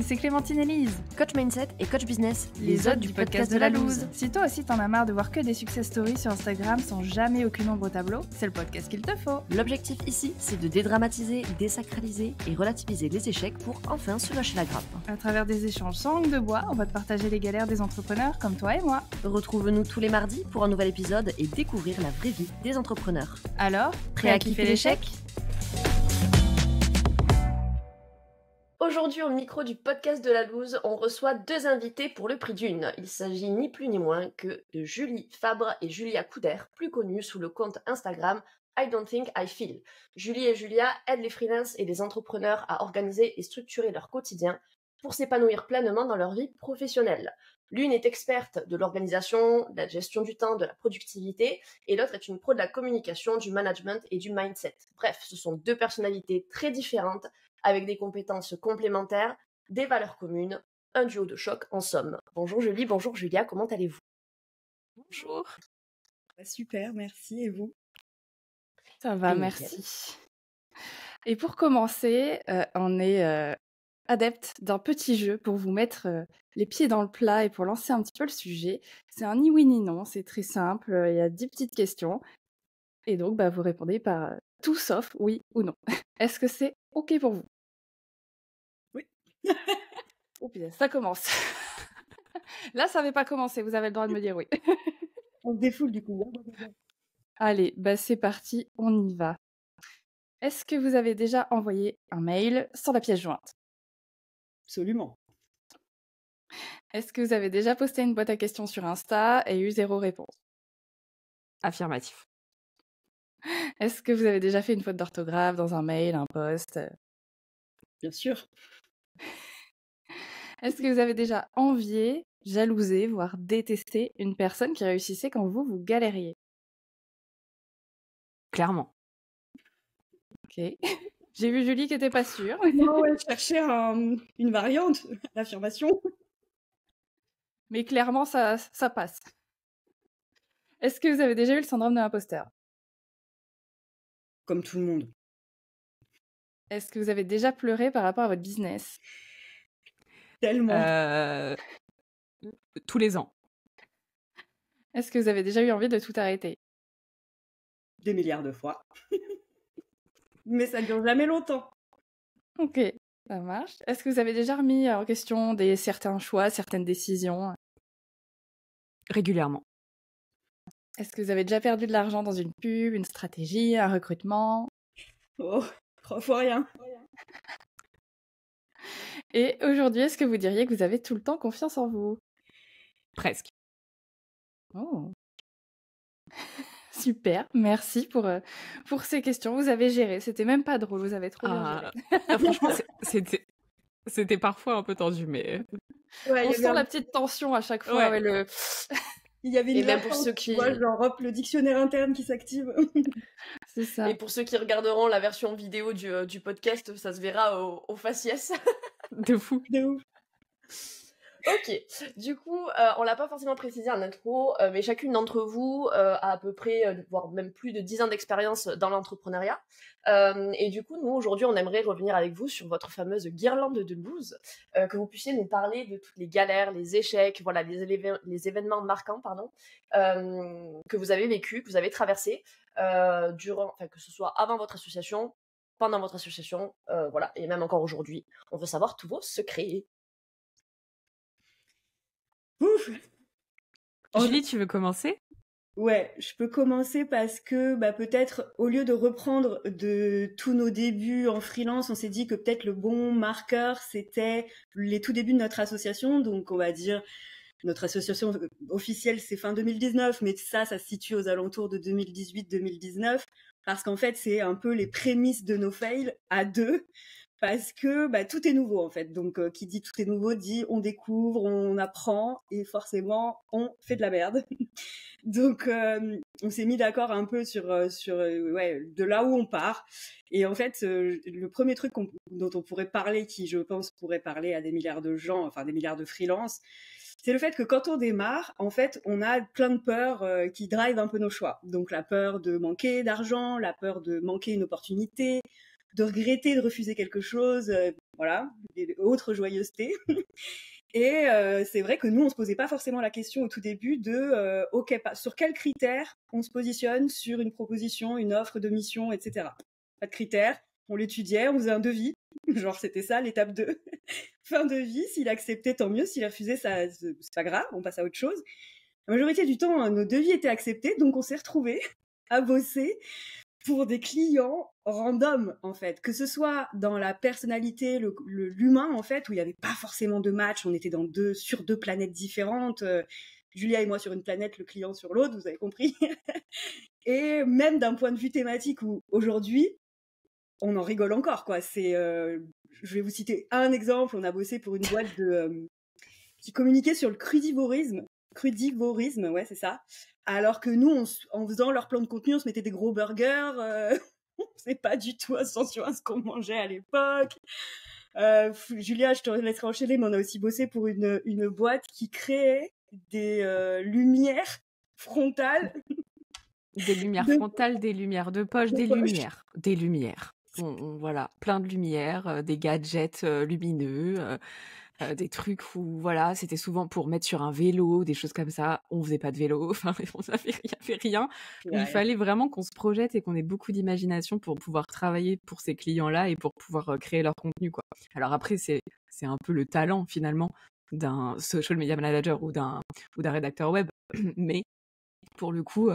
c'est Clémentine et Lise, coach mindset et coach business, les hôtes du podcast de la loose. Si toi aussi t'en as marre de voir que des success stories sur Instagram sans jamais aucune ombre au tableau, c'est le podcast qu'il te faut. L'objectif ici, c'est de dédramatiser, désacraliser et relativiser les échecs pour enfin se lâcher la grappe. À travers des échanges sans langue de bois, on va te partager les galères des entrepreneurs comme toi et moi. Retrouve-nous tous les mardis pour un nouvel épisode et découvrir la vraie vie des entrepreneurs. Alors, prêt à kiffer l'échec ? Aujourd'hui, au micro du podcast de la loose, on reçoit deux invités pour le prix d'une. Il s'agit ni plus ni moins que de Julie Fabre et Julia Couder, plus connues sous le compte Instagram I Don't Think I Feel. Julie et Julia aident les freelances et les entrepreneurs à organiser et structurer leur quotidien pour s'épanouir pleinement dans leur vie professionnelle. L'une est experte de l'organisation, de la gestion du temps, de la productivité, et l'autre est une pro de la communication, du management et du mindset. Bref, ce sont deux personnalités très différentes, avec des compétences complémentaires, des valeurs communes, un duo de choc en somme. Bonjour Julie, bonjour Julia, comment allez-vous ? Bonjour. Super, merci, et vous ? Ça va, merci. Et pour commencer, on est adepte d'un petit jeu pour vous mettre les pieds dans le plat et pour lancer un petit peu le sujet. C'est un ni oui ni non, c'est très simple, il y a 10 petites questions. Et donc, vous répondez par tout sauf oui ou non. Est-ce que c'est OK pour vous ? Oui. Oh putain, ça commence. Là, ça n'avait pas commencé, vous avez le droit de me dire oui. On se défoule du coup. Allez, c'est parti, on y va. Est-ce que vous avez déjà envoyé un mail sans la pièce jointe ? Absolument. Est-ce que vous avez déjà posté une boîte à questions sur Insta et eu 0 réponse ? Affirmatif. Est-ce que vous avez déjà fait une faute d'orthographe dans un mail, un post ? Bien sûr. Est-ce que vous avez déjà envié, jalousé, voire détesté une personne qui réussissait quand vous galériez ? Clairement. Ok. J'ai vu Julie qui n'était pas sûre. Non, je cherchais une variante, l'affirmation. Mais clairement, ça passe. Est-ce que vous avez déjà eu le syndrome de l'imposteur ? Comme tout le monde. Est-ce que vous avez déjà pleuré par rapport à votre business ? Tellement. Tous les ans. Est-ce que vous avez déjà eu envie de tout arrêter ? Des milliards de fois. Mais ça dure jamais longtemps. Ok, ça marche. Est-ce que vous avez déjà remis en question certains choix, certaines décisions ? Régulièrement. Est-ce que vous avez déjà perdu de l'argent dans une pub, une stratégie, un recrutement ? Oh, 3 fois rien. Et aujourd'hui, est-ce que vous diriez que vous avez tout le temps confiance en vous ? Presque. Oh. Super, merci pour ces questions. Vous avez géré, c'était même pas drôle, vous avez trop bien géré. Franchement, c'était parfois un peu tendu, mais... Ouais, on sent la petite tension à chaque fois. Ouais. Ouais, Il y avait une Et même pour latence, ceux qui... tu vois, genre hop, le dictionnaire interne qui s'active. C'est ça. Et pour ceux qui regarderont la version vidéo du podcast, ça se verra au faciès. De fou. De ouf. Ok, du coup, on l'a pas forcément précisé en intro, mais chacune d'entre vous a à peu près, voire même plus de 10 ans d'expérience dans l'entrepreneuriat. Et du coup, nous, aujourd'hui, on aimerait revenir avec vous sur votre fameuse guirlande de loose, que vous puissiez nous parler de toutes les galères, les échecs, voilà, les événements marquants, que vous avez vécu, que vous avez traversés, que ce soit avant votre association, pendant votre association, voilà, et même encore aujourd'hui. On veut savoir tous vos secrets. Ouf. Julie, tu veux commencer ? Ouais, je peux commencer parce que peut-être au lieu de reprendre de tous nos débuts en freelance, on s'est dit que peut-être le bon marqueur c'était les tout débuts de notre association. Donc on va dire notre association officielle c'est fin 2019, mais ça se situe aux alentours de 2018-2019 parce qu'en fait c'est un peu les prémices de nos fails à deux. Parce que tout est nouveau en fait, donc qui dit tout est nouveau dit on découvre, on apprend et forcément on fait de la merde. Donc on s'est mis d'accord un peu sur de là où on part. Et en fait le premier truc dont on pourrait parler, qui je pense pourrait parler à des milliards de gens, enfin des milliards de freelances, c'est le fait que quand on démarre, en fait, on a plein de peurs qui drivent un peu nos choix. Donc la peur de manquer d'argent, la peur de manquer une opportunité, de regretter de refuser quelque chose, voilà, et autres joyeusetés. Et c'est vrai que nous, on se posait pas forcément la question au tout début de ok, sur quels critères on se positionne sur une proposition, une offre de mission, etc. Pas de critères, on l'étudiait, on faisait un devis, genre c'était ça l'étape 2. Fin de vie, s'il acceptait, tant mieux, s'il refusait, ça, c'est pas grave, on passe à autre chose. La majorité du temps, nos devis étaient acceptés, donc on s'est retrouvés à bosser pour des clients random, en fait. Que ce soit dans la personnalité, l'humain, en fait, où il n'y avait pas forcément de match, on était sur deux planètes différentes, Julia et moi sur une planète, le client sur l'autre, vous avez compris. Et même d'un point de vue thématique, où aujourd'hui, on en rigole encore, quoi. Je vais vous citer un exemple. On a bossé pour une boîte qui communiquait sur le crudivorisme. Crudivorisme, ouais, c'est ça. Alors que nous, en faisant leur plan de contenu, on se mettait des gros burgers. On faisait pas du tout attention à ce qu'on mangeait à l'époque. Julia, je te laisserai enchaîner, mais on a aussi bossé pour une boîte qui créait des lumières frontales. Des lumières frontales, des lumières de poche, des lumières. Voilà, plein de lumières, des gadgets lumineux, des trucs où, voilà, c'était souvent pour mettre sur un vélo, des choses comme ça. On faisait pas de vélo, enfin, on fait rien. Il fallait vraiment qu'on se projette et qu'on ait beaucoup d'imagination pour pouvoir travailler pour ces clients-là et pour pouvoir créer leur contenu, quoi. Alors après, c'est un peu le talent, finalement, d'un social media manager ou d'un rédacteur web. Mais, pour le coup,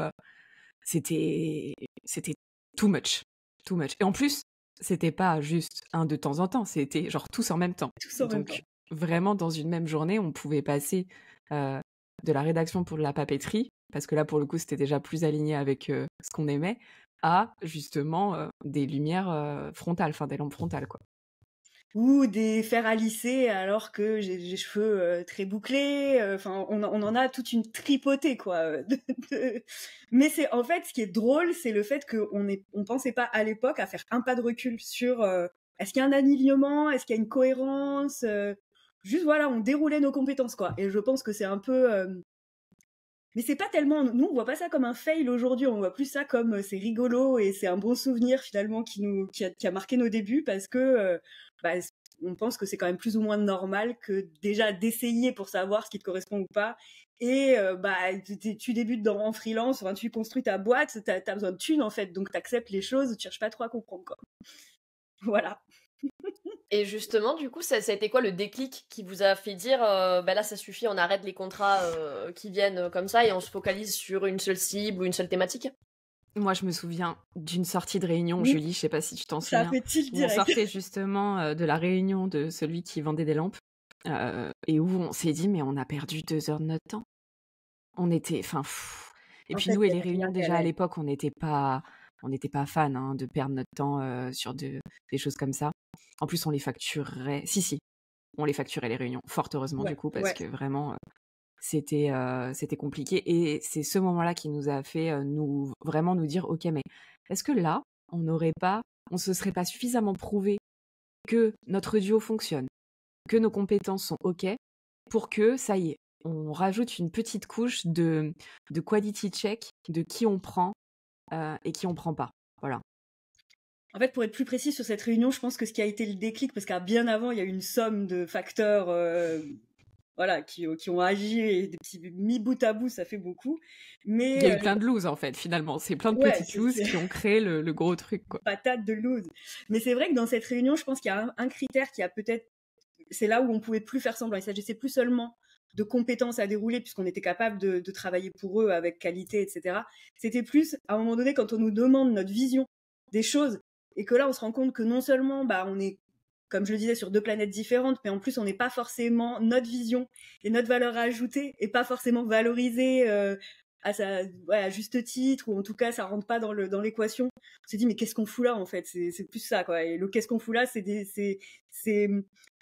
c'était too much. Et en plus, c'était pas juste un de temps en temps, c'était genre tous en même temps. Donc, vraiment, dans une même journée, on pouvait passer de la rédaction pour de la papeterie, parce que là, pour le coup, c'était déjà plus aligné avec ce qu'on aimait, à justement des lumières frontales, enfin des lampes frontales, quoi. Ou des fers à lisser alors que j'ai les cheveux très bouclés. Enfin, on en a toute une tripotée, quoi. Mais c'est en fait, ce qui est drôle, c'est le fait qu'on pensait pas à l'époque à faire un pas de recul sur est-ce qu'il y a un alignement, est-ce qu'il y a une cohérence. Juste voilà, on déroulait nos compétences, quoi. Et je pense que c'est un peu mais c'est pas tellement, nous on voit pas ça comme un fail aujourd'hui, on voit plus ça comme c'est rigolo et c'est un bon souvenir finalement qui a marqué nos débuts parce que on pense que c'est quand même plus ou moins normal que déjà d'essayer pour savoir ce qui te correspond ou pas. Et tu débutes en freelance, enfin, tu construis ta boîte, t'as besoin de thunes en fait, donc t'acceptes les choses, tu cherches pas trop à comprendre, quoi. Voilà. Et justement, du coup, ça a été quoi le déclic qui vous a fait dire là, ça suffit, on arrête les contrats qui viennent comme ça et on se focalise sur une seule cible ou une seule thématique? Moi, je me souviens d'une sortie de réunion, Julie, je sais pas si tu t'en souviens. Ça fait tilt direct. On sortait justement de la réunion de celui qui vendait des lampes et où on s'est dit, mais on a perdu 2 heures de notre temps. On était, et puis nous et les réunions déjà à l'époque, on n'était pas fans de perdre notre temps sur des choses comme ça. En plus, on les facturerait. Si, on les facturait les réunions, fort heureusement du coup, parce que vraiment, c'était compliqué. Et c'est ce moment-là qui nous a fait vraiment nous dire, ok, mais est-ce que là, on se serait pas suffisamment prouvé que notre duo fonctionne, que nos compétences sont ok, pour que ça y est, on rajoute une petite couche de quality check de qui on prend et qui on prend pas. Voilà. En fait, pour être plus précis sur cette réunion, je pense que ce qui a été le déclic, parce qu'à bien avant, il y a eu une somme de facteurs qui ont agi et des petits mis bout à bout, ça fait beaucoup. Mais il y a eu plein de looses en fait, finalement. C'est plein de petites looses qui ont créé le gros truc, quoi. Patate de loose. Mais c'est vrai que dans cette réunion, je pense qu'il y a un critère qui a peut-être... C'est là où on pouvait plus faire semblant. Il s'agissait plus seulement de compétences à dérouler puisqu'on était capable de travailler pour eux avec qualité, etc. C'était plus, à un moment donné, quand on nous demande notre vision des choses et que là, on se rend compte que non seulement on est, comme je le disais, sur 2 planètes différentes, mais en plus, on n'est pas forcément, notre vision et notre valeur ajoutée est pas forcément valorisée à juste titre, ou en tout cas, ça rentre pas dans l'équation. On s'est dit, mais qu'est-ce qu'on fout là, en fait? C'est plus ça, quoi. Et le qu'est-ce qu'on fout là, c'est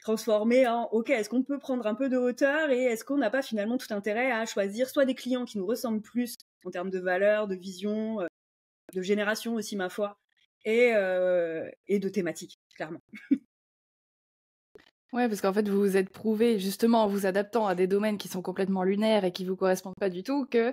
transformé en, ok, est-ce qu'on peut prendre un peu de hauteur et est-ce qu'on n'a pas finalement tout intérêt à choisir soit des clients qui nous ressemblent plus en termes de valeur, de vision, de génération aussi, ma foi, et de thématique, clairement. Ouais, parce qu'en fait, vous vous êtes prouvé, justement, en vous adaptant à des domaines qui sont complètement lunaires et qui vous correspondent pas du tout, que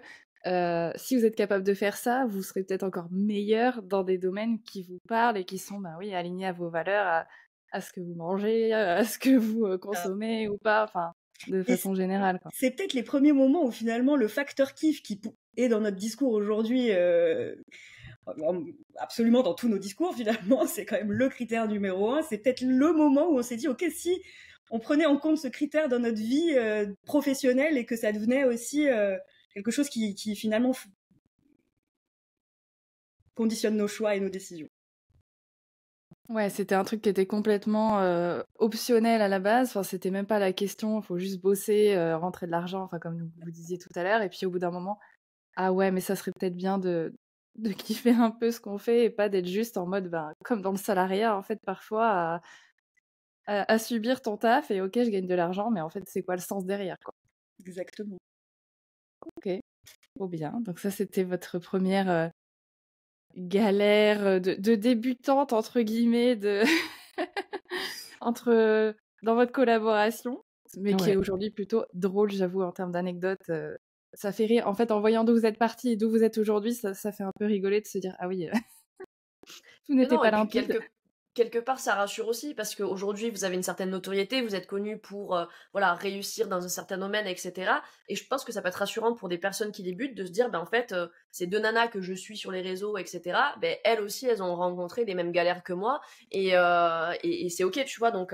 si vous êtes capable de faire ça, vous serez peut-être encore meilleur dans des domaines qui vous parlent et qui sont alignés à vos valeurs, à ce que vous mangez, à ce que vous consommez ou pas, enfin, de façon générale, quoi. C'est peut-être les premiers moments où finalement le facteur kiff qui est dans notre discours aujourd'hui, absolument dans tous nos discours finalement, c'est quand même le critère numéro 1. C'est peut-être le moment où on s'est dit, ok, si on prenait en compte ce critère dans notre vie professionnelle et que ça devenait aussi quelque chose qui finalement conditionne nos choix et nos décisions. Ouais, c'était un truc qui était complètement optionnel à la base. Enfin, c'était même pas la question. Il faut juste bosser, rentrer de l'argent, enfin, comme vous disiez tout à l'heure. Et puis au bout d'un moment, ah ouais, mais ça serait peut-être bien de kiffer un peu ce qu'on fait et pas d'être juste en mode, comme dans le salariat, en fait, parfois, à subir ton taf et ok, je gagne de l'argent, mais en fait, c'est quoi le sens derrière, quoi. Exactement. Ok, trop bien. Donc ça, c'était votre première galère de débutante, entre guillemets, dans votre collaboration, mais qui est aujourd'hui plutôt drôle, j'avoue, en termes d'anecdotes. Ça fait rire. En fait, en voyant d'où vous êtes parti et d'où vous êtes aujourd'hui, ça fait un peu rigoler de se dire, ah oui, tout n'était pas limpide. Quelque part, ça rassure aussi parce qu'aujourd'hui, vous avez une certaine notoriété, vous êtes connu pour réussir dans un certain domaine, etc. Et je pense que ça peut être rassurant pour des personnes qui débutent de se dire, en fait, ces deux nanas que je suis sur les réseaux, etc., elles aussi, elles ont rencontré les mêmes galères que moi. Et c'est OK, tu vois. Donc,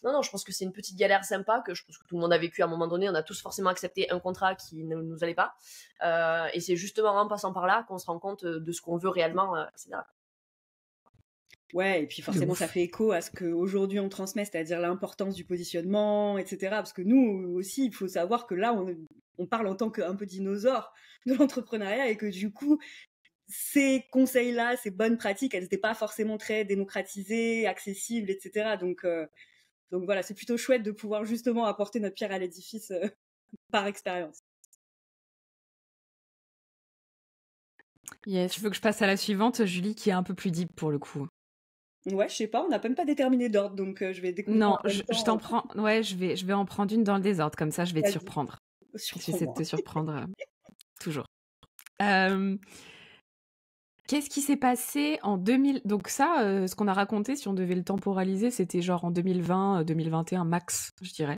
non, je pense que c'est une petite galère sympa que je pense que tout le monde a vécu à un moment donné. On a tous forcément accepté un contrat qui ne nous allait pas. Et c'est justement en passant par là qu'on se rend compte de ce qu'on veut réellement, etc. Ouais, et puis forcément, ça fait écho à ce qu'aujourd'hui on transmet, c'est-à-dire l'importance du positionnement, etc. Parce que nous aussi, il faut savoir que là, on parle en tant qu'un peu dinosaure de l'entrepreneuriat et que du coup, ces conseils-là, ces bonnes pratiques, elles n'étaient pas forcément très démocratisées, accessibles, etc. Donc voilà, c'est plutôt chouette de pouvoir justement apporter notre pierre à l'édifice par expérience. Yes. Tu veux que je passe à la suivante, Julie, qui est un peu plus deep pour le coup? Ouais, je sais pas, on n'a même pas déterminé d'ordre, donc je vais découvrir. Non, je t'en prends. Ouais, je vais en prendre une dans le désordre, comme ça je vais te surprendre. J'essaie de te surprendre toujours. Qu'est-ce qui s'est passé en 2000? Donc ça, ce qu'on a raconté, si on devait le temporaliser, c'était genre en 2020, 2021 max, je dirais.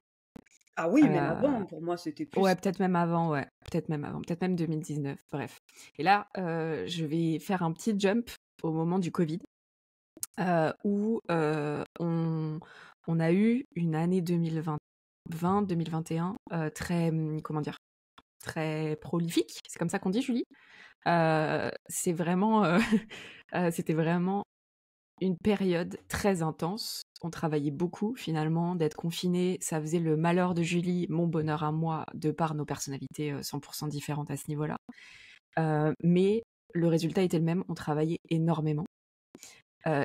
Ah oui, même avant, pour moi, c'était plus... Ouais, peut-être même avant, peut-être même 2019, bref. Et là, je vais faire un petit jump au moment du Covid, où on a eu une année 2020-2021 très, comment dire, très prolifique. C'est comme ça qu'on dit, Julie? C'est vraiment, c'était vraiment une période très intense. On travaillait beaucoup finalement, d'être confiné, ça faisait le malheur de Julie, mon bonheur à moi, de par nos personnalités 100% différentes à ce niveau-là. Mais le résultat était le même, on travaillait énormément.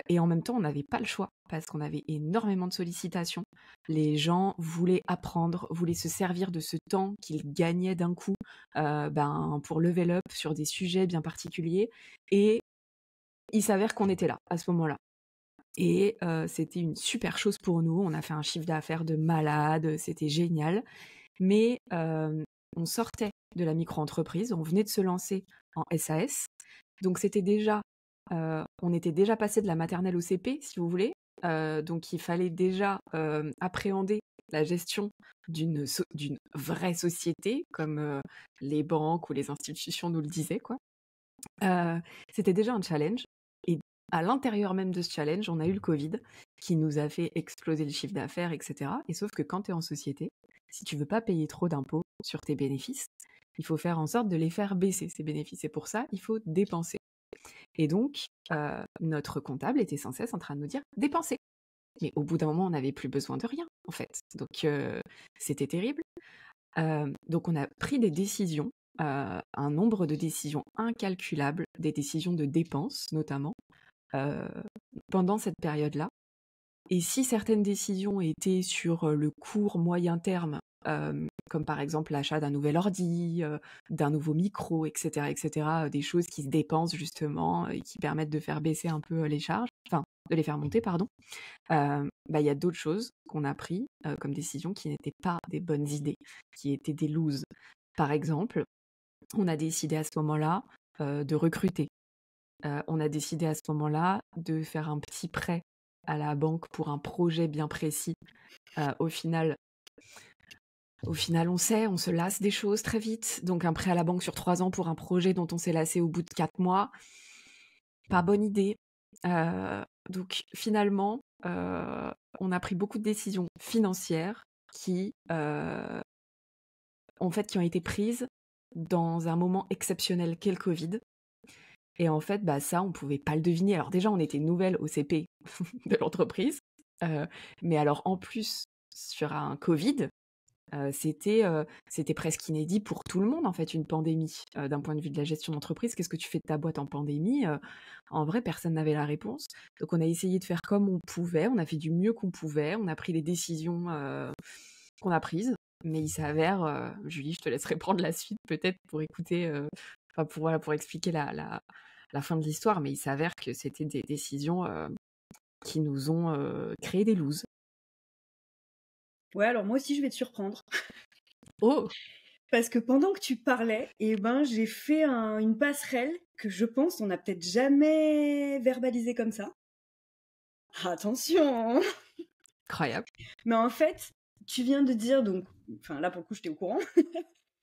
Et en même temps, on n'avait pas le choix parce qu'on avait énormément de sollicitations. Les gens voulaient apprendre, voulaient se servir de ce temps qu'ils gagnaient d'un coup pour level up sur des sujets bien particuliers. Et il s'avère qu'on était là à ce moment-là. Et c'était une super chose pour nous. On a fait un chiffre d'affaires de malade, c'était génial. Mais on sortait de la micro-entreprise, on venait de se lancer en SAS. Donc c'était déjà... on était déjà passé de la maternelle au CP, si vous voulez. Donc il fallait déjà appréhender la gestion d'une vraie société, comme les banques ou les institutions nous le disaient, quoi. C'était déjà un challenge. Et à l'intérieur même de ce challenge, on a eu le Covid qui nous a fait exploser le chiffre d'affaires, etc. Et sauf que quand tu es en société, si tu veux pas payer trop d'impôts sur tes bénéfices, il faut faire en sorte de les faire baisser, ces bénéfices. Et pour ça, il faut dépenser. Et donc, notre comptable était sans cesse en train de nous dire « dépensez ». Mais au bout d'un moment, on n'avait plus besoin de rien, en fait. Donc, c'était terrible. Donc, on a pris des décisions, un nombre de décisions incalculables, des décisions de dépenses notamment, pendant cette période-là. Et si certaines décisions étaient sur le court, moyen terme, comme par exemple l'achat d'un nouvel ordi, d'un nouveau micro, etc., des choses qui se dépensent justement et qui permettent de faire baisser un peu les charges, enfin, de les faire monter, pardon, y a d'autres choses qu'on a pris comme décisions qui n'étaient pas des bonnes idées, qui étaient des looses. Par exemple, on a décidé à ce moment-là de recruter. On a décidé à ce moment-là de faire un petit prêt à la banque pour un projet bien précis. Au final, on se lasse des choses très vite. Donc un prêt à la banque sur 3 ans pour un projet dont on s'est lassé au bout de 4 mois, pas bonne idée. Donc finalement, on a pris beaucoup de décisions financières qui ont été prises dans un moment exceptionnel qu'est le Covid. Et en fait, ça, on pouvait pas le deviner. Alors déjà, on était nouvelle au CP de l'entreprise. Mais alors, en plus, sur un Covid, c'était presque inédit pour tout le monde, en fait, une pandémie. D'un point de vue de la gestion d'entreprise, qu'est-ce que tu fais de ta boîte en pandémie? En vrai, personne n'avait la réponse. Donc, on a essayé de faire comme on pouvait. On a fait du mieux qu'on pouvait. On a pris les décisions qu'on a prises. Mais il s'avère, Julie, je te laisserai prendre la suite peut-être pour écouter, pour expliquer la fin de l'histoire. Mais il s'avère que c'était des décisions qui nous ont créé des looses. Ouais, alors moi aussi, je vais te surprendre. Oh! Parce que pendant que tu parlais, j'ai fait une passerelle que je pense on n'a peut-être jamais verbalisé comme ça. Attention! Incroyable. Mais en fait, tu viens de dire, donc, enfin là pour le coup, j'étais au courant,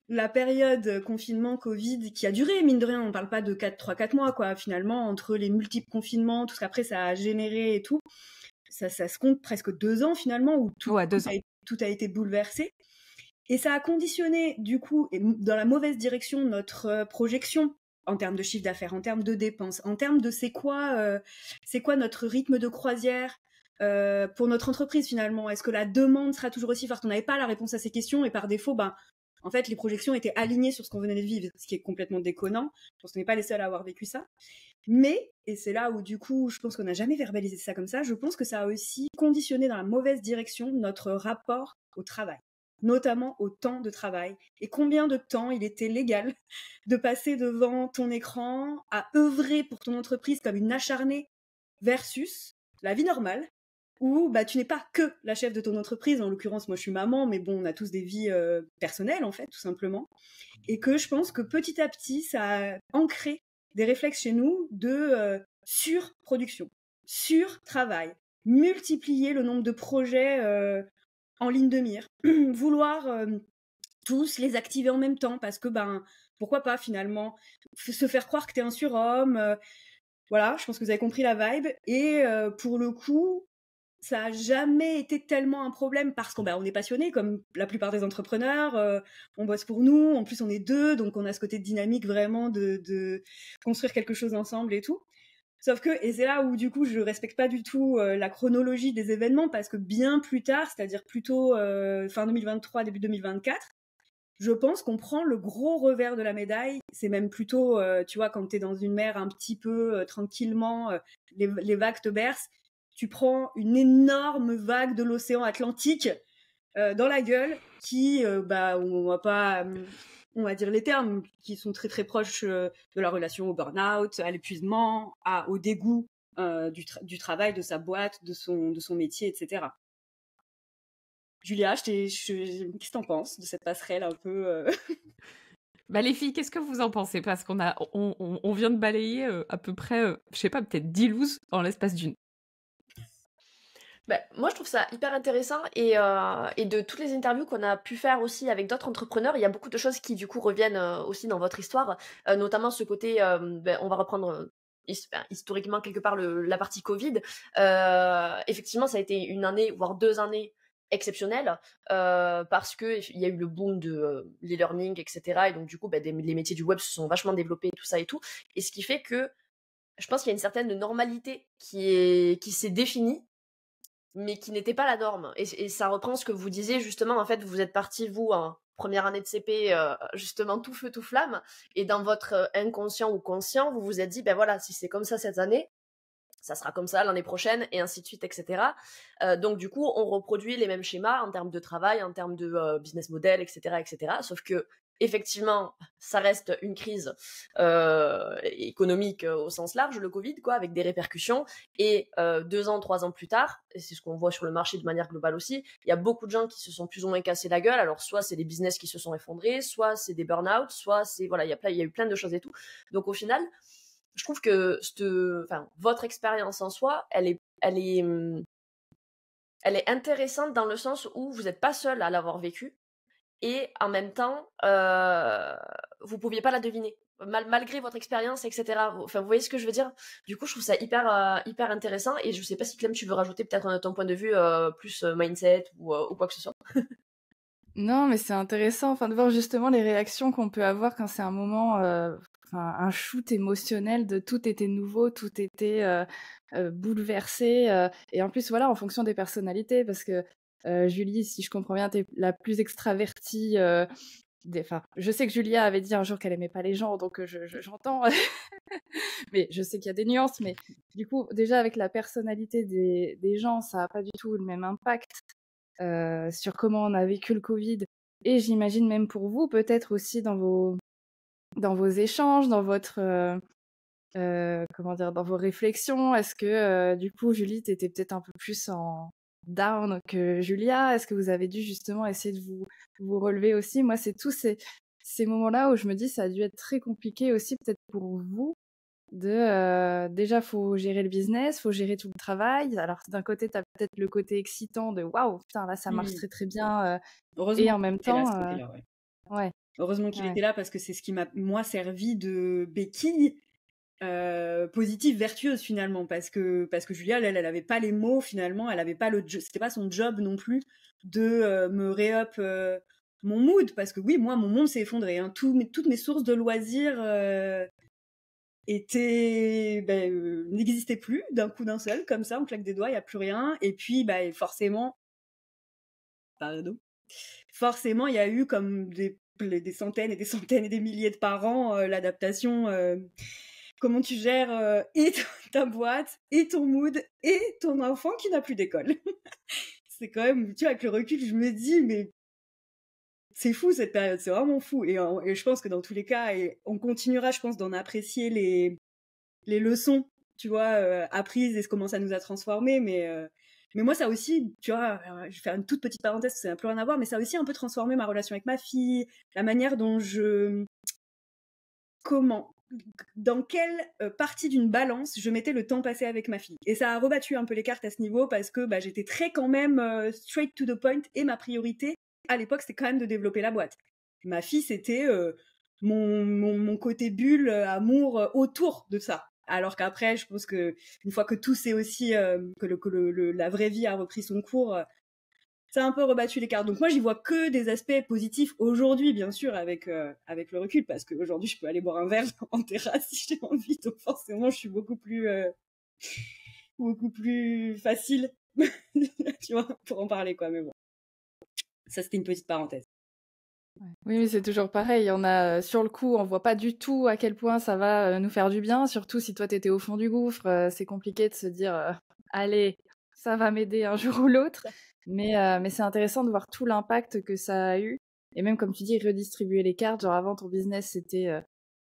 la période confinement Covid qui a duré, mine de rien, on parle pas de 3-4 mois, quoi, finalement, entre les multiples confinements, tout ce qu'après ça a généré et tout, ça se compte presque 2 ans finalement, où tout a été bouleversé. Et ça a conditionné, du coup, dans la mauvaise direction, notre projection en termes de chiffre d'affaires, en termes de dépenses, en termes de c'est quoi notre rythme de croisière pour notre entreprise finalement. Est-ce que la demande sera toujours aussi forte? On n'avait pas la réponse à ces questions et par défaut, en fait, les projections étaient alignées sur ce qu'on venait de vivre, ce qui est complètement déconnant. Je pense qu'on n'est pas les seuls à avoir vécu ça. Mais, et c'est là où du coup, je pense qu'on n'a jamais verbalisé ça comme ça, je pense que ça a aussi conditionné dans la mauvaise direction notre rapport au travail, notamment au temps de travail, et combien de temps il était légal de passer devant ton écran à œuvrer pour ton entreprise comme une acharnée versus la vie normale, où tu n'es pas que la chef de ton entreprise, en l'occurrence moi je suis maman, mais bon, on a tous des vies personnelles en fait, tout simplement, et que je pense que petit à petit ça a ancré des réflexes chez nous de surproduction, sur-travail, multiplier le nombre de projets en ligne de mire, vouloir tous les activer en même temps, parce que pourquoi pas finalement se faire croire que t'es un surhomme, voilà, je pense que vous avez compris la vibe, et pour le coup ça a jamais été tellement un problème parce qu'on est passionné comme la plupart des entrepreneurs, on bosse pour nous, en plus on est 2, donc on a ce côté dynamique vraiment de construire quelque chose ensemble et tout. Sauf que, et c'est là où du coup je respecte pas du tout la chronologie des événements, parce que bien plus tard, c'est-à-dire plutôt fin 2023, début 2024, je pense qu'on prend le gros revers de la médaille. C'est même plutôt, tu vois, quand t'es dans une mer un petit peu tranquillement, les vagues te bercent, tu prends une énorme vague de l'océan Atlantique dans la gueule qui, on va pas, on va dire les termes, qui sont très très proches de la relation au burn-out, à l'épuisement, au dégoût du travail, de sa boîte, de son métier, etc. Julia, qu'est-ce que t'en penses de cette passerelle un peu Les filles, qu'est-ce que vous en pensez? Parce on vient de balayer à peu près, je sais pas, peut-être 10 looses en l'espace d'une. Moi, je trouve ça hyper intéressant, et de toutes les interviews qu'on a pu faire aussi avec d'autres entrepreneurs, il y a beaucoup de choses qui du coup reviennent aussi dans votre histoire, notamment ce côté, on va reprendre historiquement quelque part la partie Covid. Effectivement, ça a été une année, voire 2 années exceptionnelles, parce que il y a eu le boom de l'e-learning, etc. Et donc du coup, les métiers du web se sont vachement développés, tout ça et tout. Et ce qui fait que je pense qu'il y a une certaine normalité qui s'est définie, mais qui n'était pas la norme. Et ça reprend ce que vous disiez, justement, en fait, vous êtes partis, vous, en première année de CP, justement, tout feu, tout flamme, et dans votre inconscient ou conscient, vous vous êtes dit, voilà, si c'est comme ça cette année, ça sera comme ça l'année prochaine, et ainsi de suite, etc. Donc, du coup, on reproduit les mêmes schémas en termes de travail, en termes de business model, etc., etc. Sauf que, effectivement, ça reste une crise économique au sens large, le Covid, quoi, avec des répercussions. Et 2 ans, 3 ans plus tard, et c'est ce qu'on voit sur le marché de manière globale aussi, il y a beaucoup de gens qui se sont plus ou moins cassés la gueule. Alors, soit c'est des business qui se sont effondrés, soit c'est des burn-out, soit c'est, voilà, il y a eu plein de choses et tout. Donc, au final, je trouve que votre expérience en soi, elle est intéressante dans le sens où vous n'êtes pas seul à l'avoir vécu et en même temps, vous pouviez pas la deviner. Malgré votre expérience, etc. Enfin, vous voyez ce que je veux dire? Du coup, je trouve ça hyper intéressant et je sais pas si Clem, tu veux rajouter peut-être ton point de vue plus mindset ou quoi que ce soit. Non, mais c'est intéressant, de voir justement les réactions qu'on peut avoir quand c'est un moment, un shoot émotionnel de tout était nouveau, tout était bouleversé. Et en plus, voilà, en fonction des personnalités, parce que Julie, si je comprends bien, t'es la plus extravertie. Je sais que Julia avait dit un jour qu'elle aimait pas les gens, donc j'entends. Mais je sais qu'il y a des nuances, mais du coup, déjà avec la personnalité des gens, ça n'a pas du tout le même impact sur comment on a vécu le Covid. Et j'imagine même pour vous, peut-être aussi dans vos échanges, dans votre dans vos réflexions. Est-ce que du coup, Julie, t'étais peut-être un peu plus en down que Julia? Est-ce que vous avez dû justement essayer de vous relever aussi? Moi, c'est tous ces moments-là où je me dis ça a dû être très compliqué aussi peut-être pour vous déjà faut gérer le business, faut gérer tout le travail. Alors d'un côté, tu as peut-être le côté excitant de waouh, putain là ça marche très très bien Heureusement et en même qu'il était là, temps ce côté-là, ouais. ouais. Heureusement qu'il Ouais. était là parce que c'est ce qui m'a moi servi de béquille positive, vertueuse finalement, parce que Julia, elle avait pas les mots finalement, elle avait pas c'était pas son job non plus de me re-up mon mood, parce que oui, moi mon monde s'est effondré, hein. Toutes mes sources de loisirs n'existaient plus d'un coup d'un seul, comme ça, on claque des doigts, il y a plus rien, et puis forcément, il y a eu comme des centaines et des centaines et des milliers de parents, l'adaptation. Comment tu gères et ta boîte, et ton mood, et ton enfant qui n'a plus d'école. C'est quand même, tu vois, avec le recul, je me dis, mais c'est fou cette période, c'est vraiment fou. Et je pense que dans tous les cas, et on continuera, je pense, d'en apprécier les leçons, tu vois, apprises et comment ça nous a transformés. Mais moi, ça aussi, tu vois, je vais faire une toute petite parenthèse, ça n'a plus rien à voir, mais ça a aussi un peu transformé ma relation avec ma fille, la manière dont dans quelle partie d'une balance je mettais le temps passé avec ma fille. Et ça a rebattu un peu les cartes à ce niveau parce que j'étais très quand même straight to the point, et ma priorité à l'époque c'était quand même de développer la boîte. Ma fille c'était mon côté bulle, amour autour de ça. Alors qu'après je pense que une fois que tout c'est aussi que la vraie vie a repris son cours, ça a un peu rebattu les cartes. Donc moi, j'y vois que des aspects positifs aujourd'hui, bien sûr, avec le recul, parce qu'aujourd'hui, je peux aller boire un verre en terrasse si j'ai envie. Donc forcément, je suis beaucoup plus facile, tu vois, pour en parler, quoi. Mais bon, ça, c'était une petite parenthèse. Oui, mais c'est toujours pareil. On a sur le coup, on voit pas du tout à quel point ça va nous faire du bien. Surtout si toi, t'étais au fond du gouffre, c'est compliqué de se dire allez, ça va m'aider un jour ou l'autre. Mais c'est intéressant de voir tout l'impact que ça a eu. Et même comme tu dis, redistribuer les cartes. Genre avant, ton business, c'était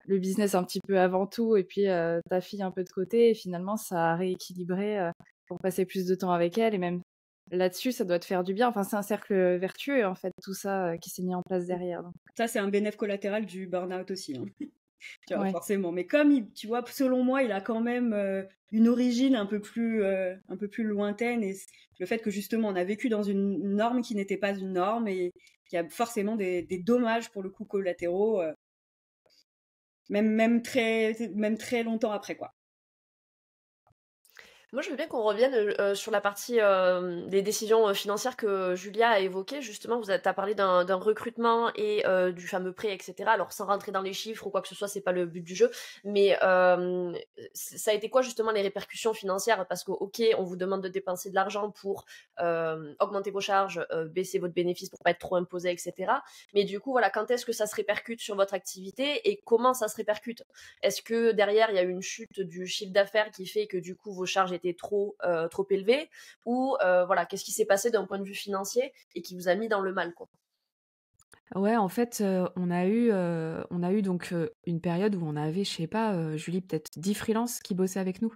le business un petit peu avant tout, et puis ta fille un peu de côté. Et finalement, ça a rééquilibré pour passer plus de temps avec elle. Et même là-dessus, ça doit te faire du bien. Enfin, c'est un cercle vertueux, en fait, tout ça qui s'est mis en place derrière. Donc. Ça, c'est un bénéfice collatéral du burn-out aussi, hein. Tu vois, Ouais. forcément. Mais comme, tu vois, selon moi, il a quand même une origine un peu plus lointaine, et le fait que justement, on a vécu dans une norme qui n'était pas une norme, et qu'il y a forcément des dommages, pour le coup, collatéraux, même très longtemps après, quoi. Moi, je veux bien qu'on revienne sur la partie des décisions financières que Julia a évoquées. Justement, t'as parlé d'un recrutement et du fameux prêt, etc. Alors, sans rentrer dans les chiffres ou quoi que ce soit, c'est pas le but du jeu. Mais ça a été quoi, justement, les répercussions financières? Parce que, ok, on vous demande de dépenser de l'argent pour augmenter vos charges, baisser votre bénéfice pour pas être trop imposé, etc. Mais du coup, voilà, quand est-ce que ça se répercute sur votre activité et comment ça se répercute? Est-ce que derrière, il y a une chute du chiffre d'affaires qui fait que, du coup, vos charges était trop élevé, ou voilà, qu'est-ce qui s'est passé d'un point de vue financier et qui vous a mis dans le mal, quoi? Ouais, en fait, on a eu donc une période où on avait, je sais pas, Julie, peut-être 10 freelances qui bossaient avec nous,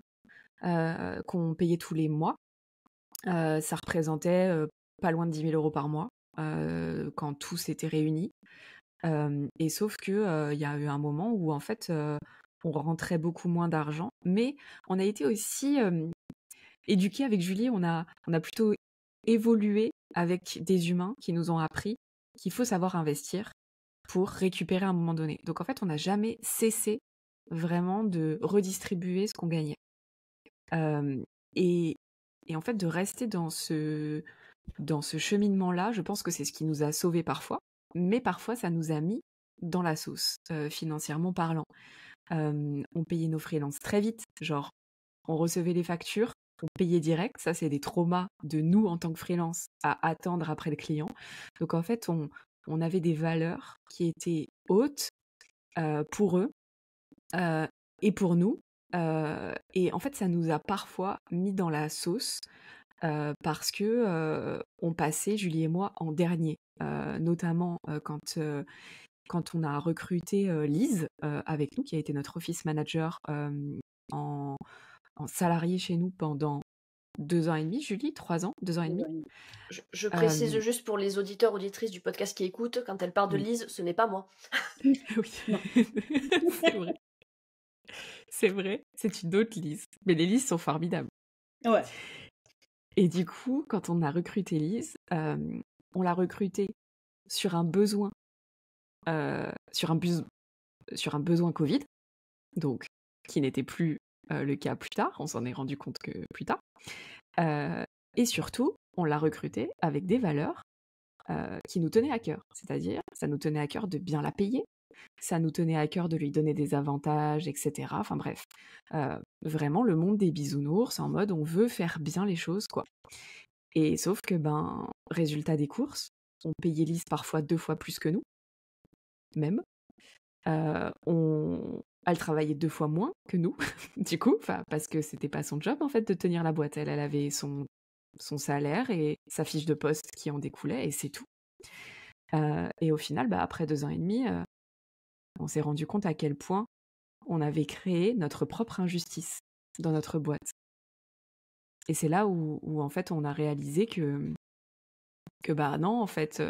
qu'on payait tous les mois. Ça représentait pas loin de 10 000 € par mois quand tout s'était réuni. Et sauf que il y a eu un moment où en fait on rentrait beaucoup moins d'argent, mais on a été aussi éduqués avec Julie, on a plutôt évolué avec des humains qui nous ont appris qu'il faut savoir investir pour récupérer à un moment donné. Donc en fait, on n'a jamais cessé vraiment de redistribuer ce qu'on gagnait. Euh, et, et en fait, de rester dans ce cheminement-là, je pense que c'est ce qui nous a sauvés parfois, mais parfois ça nous a mis dans la sauce, financièrement parlant. On payait nos freelances très vite, genre on recevait les factures, on payait direct, ça c'est des traumas de nous en tant que freelance à attendre après le client. Donc en fait, on avait des valeurs qui étaient hautes pour eux et pour nous. Et en fait, ça nous a parfois mis dans la sauce parce que on passait, Julie et moi, en dernier. Notamment quand on a recruté Lise avec nous, qui a été notre office manager en salarié chez nous pendant 2 ans et demi, Julie, 3 ans, 2 ans et demi. Je précise juste pour les auditeurs, auditrices du podcast qui écoutent, quand elle parle de Lise, ce n'est pas moi. Oui, c'est vrai. C'est vrai, c'est une autre Lise. Mais les Lises sont formidables. Ouais. Et du coup, quand on a recruté Lise, on l'a recrutée sur un besoin, sur un besoin Covid, donc qui n'était plus le cas plus tard. On s'en est rendu compte que plus tard. Et surtout, on l'a recrutée avec des valeurs qui nous tenaient à cœur. C'est-à-dire, ça nous tenait à cœur de bien la payer, ça nous tenait à cœur de lui donner des avantages, etc. Enfin bref, vraiment le monde des bisounours, en mode on veut faire bien les choses, quoi. Et sauf que, résultat des courses, on payait Lise parfois 2 fois plus que nous, même. Elle travaillait 2 fois moins que nous, du coup, parce que c'était pas son job, en fait, de tenir la boîte. Elle avait son salaire et sa fiche de poste qui en découlait, et c'est tout. Et au final, après 2 ans et demi, on s'est rendu compte à quel point on avait créé notre propre injustice dans notre boîte. Et c'est là où en fait, on a réalisé que non, en fait,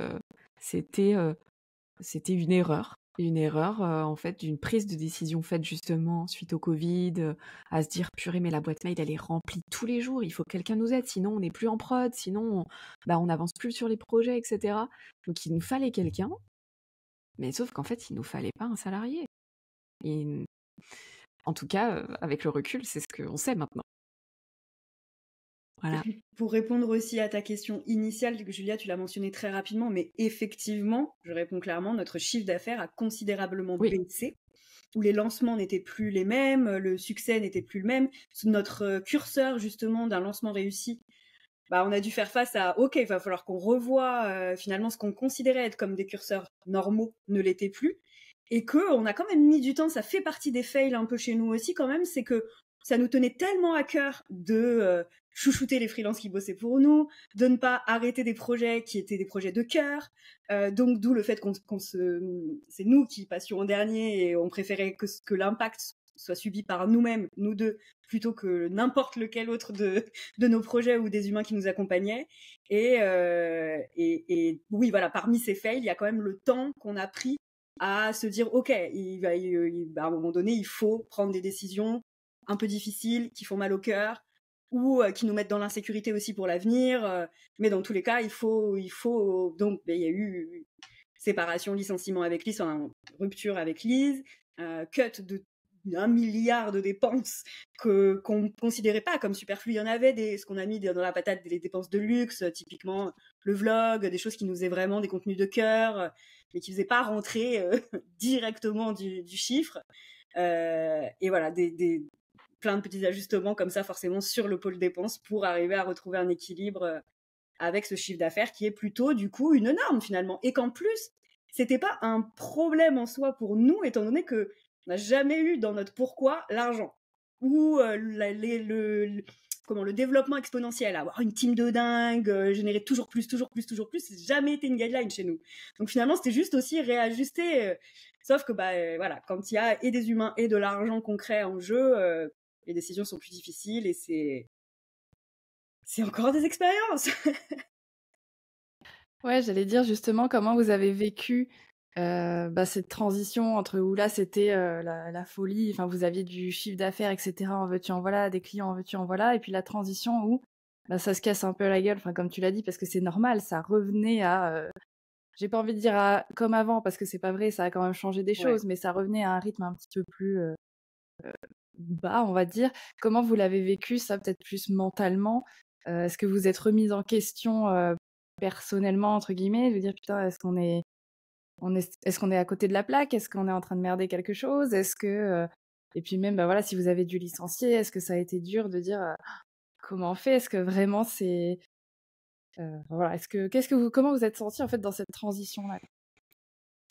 c'était une erreur. Une erreur, en fait, d'une prise de décision faite justement suite au Covid, à se dire purée, mais la boîte mail, elle est remplie tous les jours, il faut que quelqu'un nous aide, sinon on n'est plus en prod, sinon on n'avance plus sur les projets, etc. Donc il nous fallait quelqu'un, mais sauf qu'en fait, il nous fallait pas un salarié. Et, en tout cas, avec le recul, c'est ce qu'on sait maintenant. Voilà. Pour répondre aussi à ta question initiale, Julia, tu l'as mentionné très rapidement, mais effectivement, je réponds clairement, notre chiffre d'affaires a considérablement baissé, où les lancements n'étaient plus les mêmes, le succès n'était plus le même. Notre curseur, justement, d'un lancement réussi, on a dû faire face à, ok, il va falloir qu'on revoie finalement ce qu'on considérait être comme des curseurs normaux ne l'était plus, et qu'on a quand même mis du temps, ça fait partie des fails un peu chez nous aussi quand même, c'est que ça nous tenait tellement à cœur de chouchouter les freelances qui bossaient pour nous, de ne pas arrêter des projets qui étaient des projets de cœur, donc d'où le fait c'est nous qui passions en dernier et on préférait que l'impact soit subi par nous-mêmes, nous deux, plutôt que n'importe lequel autre de nos projets ou des humains qui nous accompagnaient. Et oui, voilà, parmi ces fails, il y a quand même le temps qu'on a pris à se dire, ok, à un moment donné, il faut prendre des décisions un peu difficiles, qui font mal au cœur, ou qui nous mettent dans l'insécurité aussi pour l'avenir. Mais dans tous les cas, il faut donc, il y a eu séparation, licenciement avec Lise, rupture avec Lise, cut de 1 milliard de dépenses qu'on considérait pas comme superflues. Il y en avait ce qu'on a mis dans la patate, des dépenses de luxe, typiquement le vlog, des choses qui nous faisaient vraiment des contenus de cœur, mais qui faisaient pas rentrer directement du chiffre. Et voilà, plein de petits ajustements comme ça, forcément, sur le pôle dépenses pour arriver à retrouver un équilibre avec ce chiffre d'affaires qui est plutôt, du coup, une norme, finalement. Et qu'en plus, c'était pas un problème en soi pour nous, étant donné que on n'a jamais eu dans notre pourquoi l'argent ou le développement exponentiel, avoir une team de dingue, générer toujours plus, c'est jamais été une guideline chez nous. Donc finalement, c'était juste aussi réajuster. Sauf que voilà, quand il y a et des humains et de l'argent concret en jeu, les décisions sont plus difficiles et c'est encore des expériences. Ouais, j'allais dire justement comment vous avez vécu cette transition entre où là c'était la folie, enfin vous aviez du chiffre d'affaires, etc. En veux-tu en voilà, des clients en veux-tu en voilà, et puis la transition où ça se casse un peu la gueule, enfin comme tu l'as dit, parce que c'est normal, ça revenait à, j'ai pas envie de dire comme avant, parce que c'est pas vrai, ça a quand même changé des choses, mais ça revenait à un rythme un petit peu plus bas, on va dire. Comment vous l'avez vécu, ça, peut-être plus mentalement? Est-ce que vous êtes remise en question personnellement, entre guillemets, de dire putain, est-ce qu'on est à côté de la plaque? Est-ce qu'on est en train de merder quelque chose? Est-ce que et puis même, voilà, si vous avez dû licencier, est-ce que ça a été dur de dire comment on fait? Est-ce que vraiment c'est voilà, comment vous êtes sentie en fait dans cette transition-là?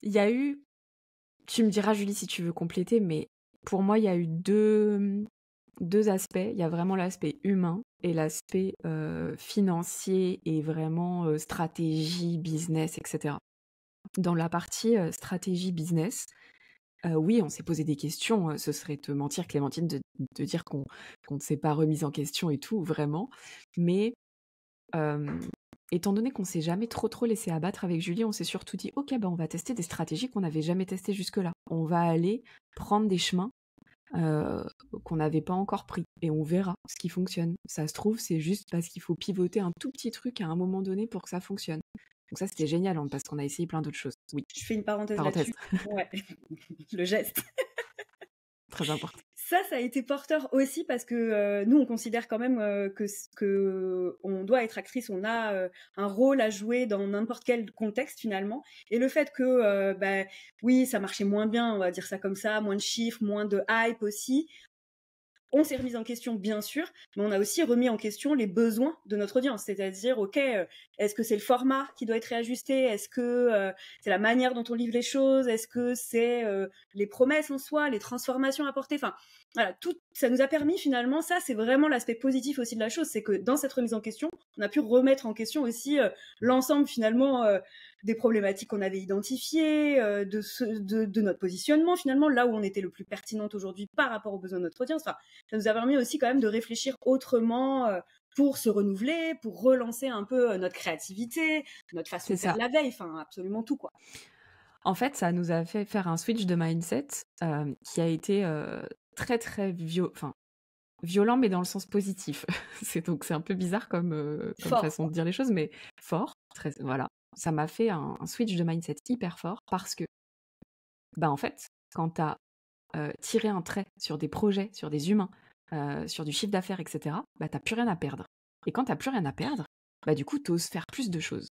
Il y a eu, tu me diras Julie si tu veux compléter, mais pour moi il y a eu deux aspects. Il y a vraiment l'aspect humain et l'aspect financier et vraiment stratégie, business, etc. Dans la partie stratégie business, oui, on s'est posé des questions. Ce serait te mentir, Clémentine, de dire qu'on ne s'est pas remise en question et tout, vraiment. Mais étant donné qu'on s'est jamais trop laissé abattre avec Julie, on s'est surtout dit, ok, on va tester des stratégies qu'on n'avait jamais testées jusque-là. On va aller prendre des chemins qu'on n'avait pas encore pris et on verra ce qui fonctionne. Ça se trouve, c'est juste parce qu'il faut pivoter un tout petit truc à un moment donné pour que ça fonctionne. Donc ça, c'était génial parce qu'on a essayé plein d'autres choses. Oui. Je fais une parenthèse. Là-dessus. Ouais. Le geste. Très important. Ça a été porteur aussi parce que nous, on considère quand même que on doit être actrice, on a un rôle à jouer dans n'importe quel contexte finalement. Et le fait que, oui, ça marchait moins bien, on va dire ça comme ça, moins de chiffres, moins de hype aussi. On s'est remis en question, bien sûr, mais on a aussi remis en question les besoins de notre audience. C'est-à-dire, ok, est-ce que c'est le format qui doit être réajusté? Est-ce que c'est la manière dont on livre les choses? Est-ce que c'est les promesses en soi, les transformations apportées? Enfin, voilà, tout ça nous a permis finalement, ça c'est vraiment l'aspect positif aussi de la chose, c'est que dans cette remise en question, on a pu remettre en question aussi l'ensemble finalement des problématiques qu'on avait identifiées, de notre positionnement finalement, là où on était le plus pertinente aujourd'hui par rapport aux besoins de notre audience. Enfin, ça nous a permis aussi quand même de réfléchir autrement pour se renouveler, pour relancer un peu notre créativité, notre façon de faire de la veille, enfin absolument tout quoi. En fait, ça nous a fait faire un switch de mindset qui a été très très violent, mais dans le sens positif. C'est un peu bizarre comme façon de dire les choses, mais fort. Voilà, ça m'a fait un switch de mindset hyper fort parce que, en fait, quand tu as tiré un trait sur des projets, sur des humains, sur du chiffre d'affaires, etc., t'as plus rien à perdre. Et quand t'as plus rien à perdre, du coup, t'oses faire plus de choses.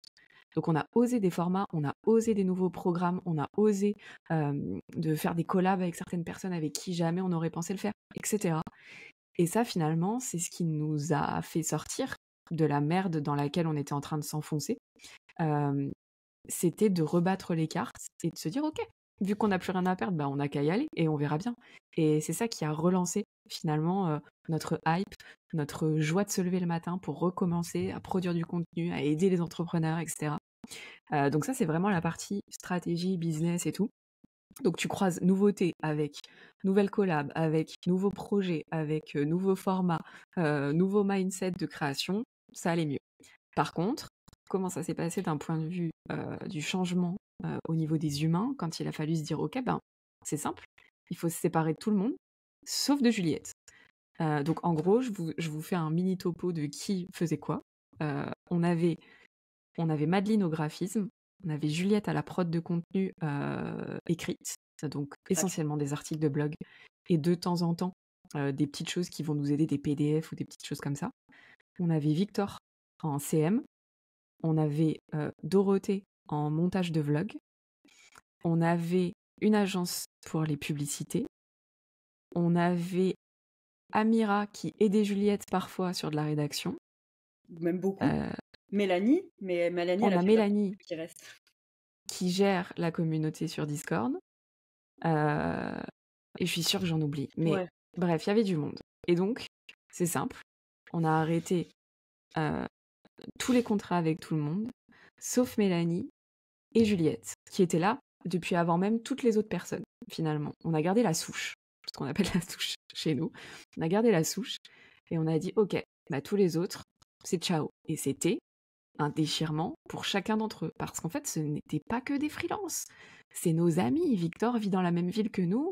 Donc on a osé des formats, on a osé des nouveaux programmes, on a osé de faire des collabs avec certaines personnes avec qui jamais on aurait pensé le faire, etc. Et ça, finalement, c'est ce qui nous a fait sortir de la merde dans laquelle on était en train de s'enfoncer. C'était de rebattre les cartes et de se dire, ok, vu qu'on n'a plus rien à perdre, on n'a qu'à y aller et on verra bien. Et c'est ça qui a relancé finalement notre hype, notre joie de se lever le matin pour recommencer à produire du contenu, à aider les entrepreneurs, etc. Donc ça, c'est vraiment la partie stratégie, business et tout. Donc tu croises nouveautés avec nouvelles collabs, avec nouveaux projets, avec nouveaux formats, nouveaux mindset de création, ça allait mieux. Par contre, comment ça s'est passé d'un point de vue du changement au niveau des humains quand il a fallu se dire ok, c'est simple, il faut se séparer de tout le monde, sauf de Juliette. Donc en gros, je vous fais un mini topo de qui faisait quoi. On avait Madeleine au graphisme, on avait Juliette à la prod de contenu écrite, donc essentiellement des articles de blog, et de temps en temps des petites choses qui vont nous aider, des PDF ou des petites choses comme ça. On avait Victor en CM, on avait Dorothée en montage de vlog, on avait une agence pour les publicités, on avait Amira qui aidait Juliette parfois sur de la rédaction. Même beaucoup. Mélanie, mais Mélanie, on a Mélanie qui reste, qui gère la communauté sur Discord. Et je suis sûre que j'en oublie. Mais bref, il y avait du monde. Et donc, c'est simple. on a arrêté tous les contrats avec tout le monde, sauf Mélanie et Juliette, qui étaient là depuis avant même toutes les autres personnes, finalement. On a gardé la souche, ce qu'on appelle la souche chez nous. On a gardé la souche et on a dit, ok, bah tous les autres, c'est ciao. Et c'était un déchirement pour chacun d'entre eux, parce qu'en fait, ce n'était pas que des freelances. C'est nos amis. Victor vit dans la même ville que nous.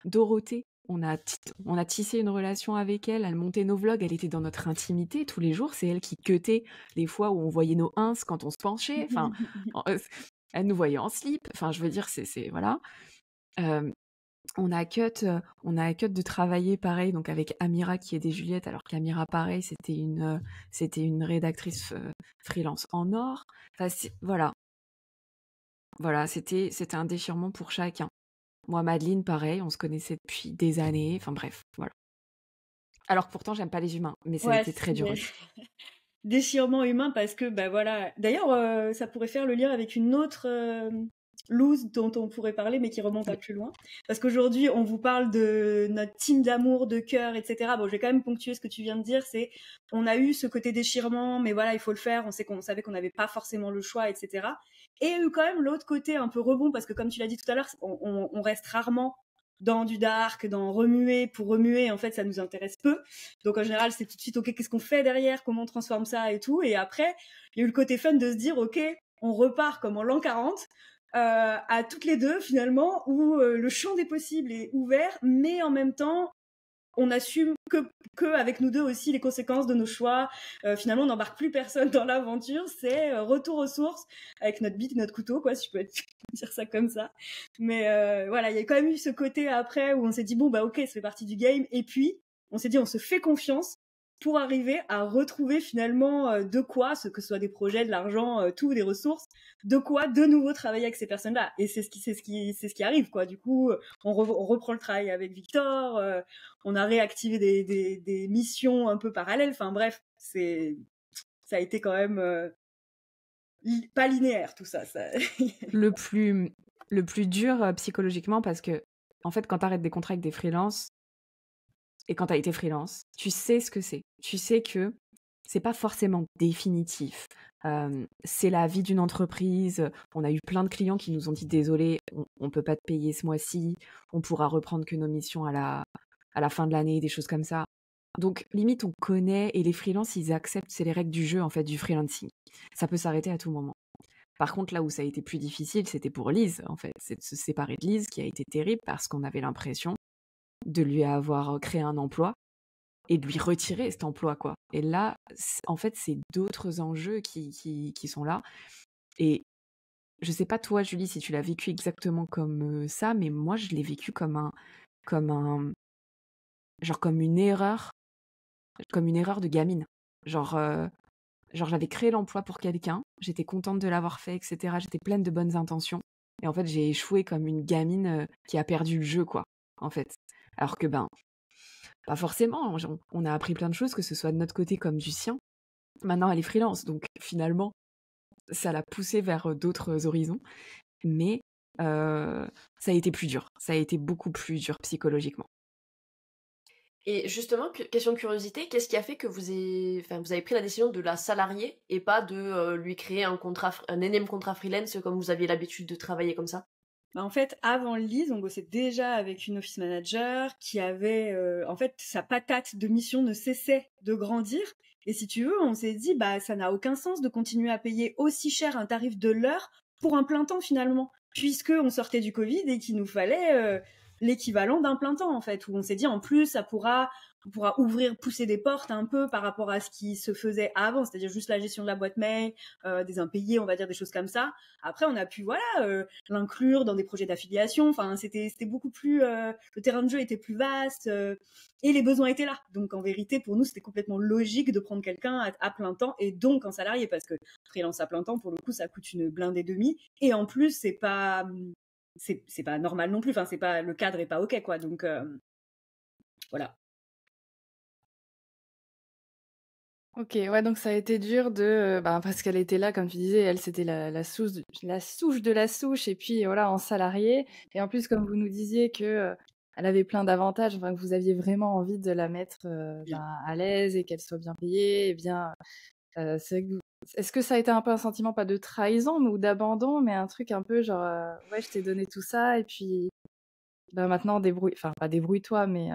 Dorothée, on a tissé une relation avec elle, elle montait nos vlogs, elle était dans notre intimité tous les jours, c'est elle qui cutait les fois où on voyait nos ins quand on se penchait, enfin, elle nous voyait en slip, enfin, je veux dire, voilà. On a cut de travailler pareil, donc avec Amira qui aidait Juliette, alors qu'Amira, pareil, c'était une rédactrice freelance en or. Enfin, voilà, c'était un déchirement pour chacun. Moi, Madeleine, pareil, on se connaissait depuis des années. Enfin bref, voilà. Alors que pourtant, j'aime pas les humains, mais ça a été très dur aussi. Déchirement humain parce que, bah voilà. D'ailleurs, ça pourrait faire le lien avec une autre loose dont on pourrait parler, mais qui remonte à plus loin. Parce qu'aujourd'hui, on vous parle de notre team d'amour, de cœur, etc. Bon, je vais quand même ponctuer ce que tu viens de dire. C'est, on a eu ce côté déchirement, mais voilà, il faut le faire. On savait qu'on n'avait pas forcément le choix, etc. Et il y a eu quand même l'autre côté un peu rebond, parce que comme tu l'as dit tout à l'heure, on reste rarement dans du dark, dans remuer pour remuer, en fait, ça nous intéresse peu. Donc, en général, c'est tout de suite, ok, qu'est-ce qu'on fait derrière, comment on transforme ça et tout. Et après, il y a eu le côté fun de se dire, ok, on repart comme en l'an 40, à toutes les deux, finalement, où le champ des possibles est ouvert, mais en même temps, on assume que avec nous deux aussi les conséquences de nos choix. Finalement, on n'embarque plus personne dans l'aventure. C'est retour aux sources avec notre bite, notre couteau, quoi, si je peux dire ça comme ça. Mais voilà, il y a quand même eu ce côté après où on s'est dit bon bah ok, ça fait partie du game. Et puis on s'est dit on se fait confiance pour arriver à retrouver finalement de quoi, que ce soit des projets, de l'argent, tout, des ressources, de quoi de nouveau travailler avec ces personnes-là. Et c'est ce qui arrive, quoi. Du coup, on reprend le travail avec Victor, on a réactivé des missions un peu parallèles. Enfin bref, ça a été quand même pas linéaire tout ça. Le plus dur psychologiquement, parce que en fait, quand t'arrêtes des contrats avec des freelances, et quand t'as été freelance, tu sais ce que c'est. Tu sais que c'est pas forcément définitif. C'est la vie d'une entreprise. On a eu plein de clients qui nous ont dit désolé, on peut pas te payer ce mois-ci, on pourra reprendre que nos missions à la fin de l'année, des choses comme ça. Donc limite on connaît, et les freelances ils acceptent, c'est les règles du jeu en fait du freelancing. Ça peut s'arrêter à tout moment. Par contre, là où ça a été plus difficile, c'était pour Lise en fait, c'est de se séparer de Lise, qui a été terrible parce qu'on avait l'impression de lui avoir créé un emploi et de lui retirer cet emploi, quoi. Et là, en fait, c'est d'autres enjeux qui sont là. Et je sais pas toi, Julie, si tu l'as vécu exactement comme ça, mais moi, je l'ai vécu comme une erreur de gamine. Genre j'avais créé l'emploi pour quelqu'un, j'étais contente de l'avoir fait, etc. J'étais pleine de bonnes intentions. Et en fait, j'ai échoué comme une gamine qui a perdu le jeu, quoi, en fait. Alors que, pas forcément. On a appris plein de choses, que ce soit de notre côté comme du sien. Maintenant, elle est freelance, donc finalement, ça l'a poussée vers d'autres horizons. Mais ça a été plus dur. Ça a été beaucoup plus dur psychologiquement. Et justement, question de curiosité, qu'est-ce qui a fait que vous avez pris la décision de la salarier et pas de lui créer un énième contrat freelance comme vous aviez l'habitude de travailler comme ça? Bah en fait, avant Lise, on bossait déjà avec une office manager qui avait, en fait, sa patate de mission ne cessait de grandir. Et si tu veux, on s'est dit, bah, ça n'a aucun sens de continuer à payer aussi cher un tarif de l'heure pour un plein temps finalement, puisque on sortait du Covid et qu'il nous fallait l'équivalent d'un plein temps en fait. Où on s'est dit, en plus, on pourra pousser des portes un peu par rapport à ce qui se faisait avant, c'est-à-dire juste la gestion de la boîte mail, des impayés, on va dire des choses comme ça. Après, on a pu l'inclure dans des projets d'affiliation. Enfin, c'était beaucoup plus, le terrain de jeu était plus vaste et les besoins étaient là. Donc en vérité, pour nous, c'était complètement logique de prendre quelqu'un à plein temps et donc en salarié, parce que freelance à plein temps, pour le coup, ça coûte une blinde et demie. Et en plus, c'est pas normal non plus. Enfin, le cadre est pas ok, quoi. Donc voilà. Ok, ouais, donc ça a été dur parce qu'elle était là, comme tu disais, elle c'était la souche de la souche, et puis voilà, en salarié. Et en plus, comme vous nous disiez que elle avait plein d'avantages, enfin, que vous aviez vraiment envie de la mettre à l'aise et qu'elle soit bien payée, et bien, c'est vrai que est-ce que ça a été un peu un sentiment, pas de trahison ou d'abandon, mais un truc un peu genre, ouais, je t'ai donné tout ça et puis maintenant enfin pas débrouille-toi, mais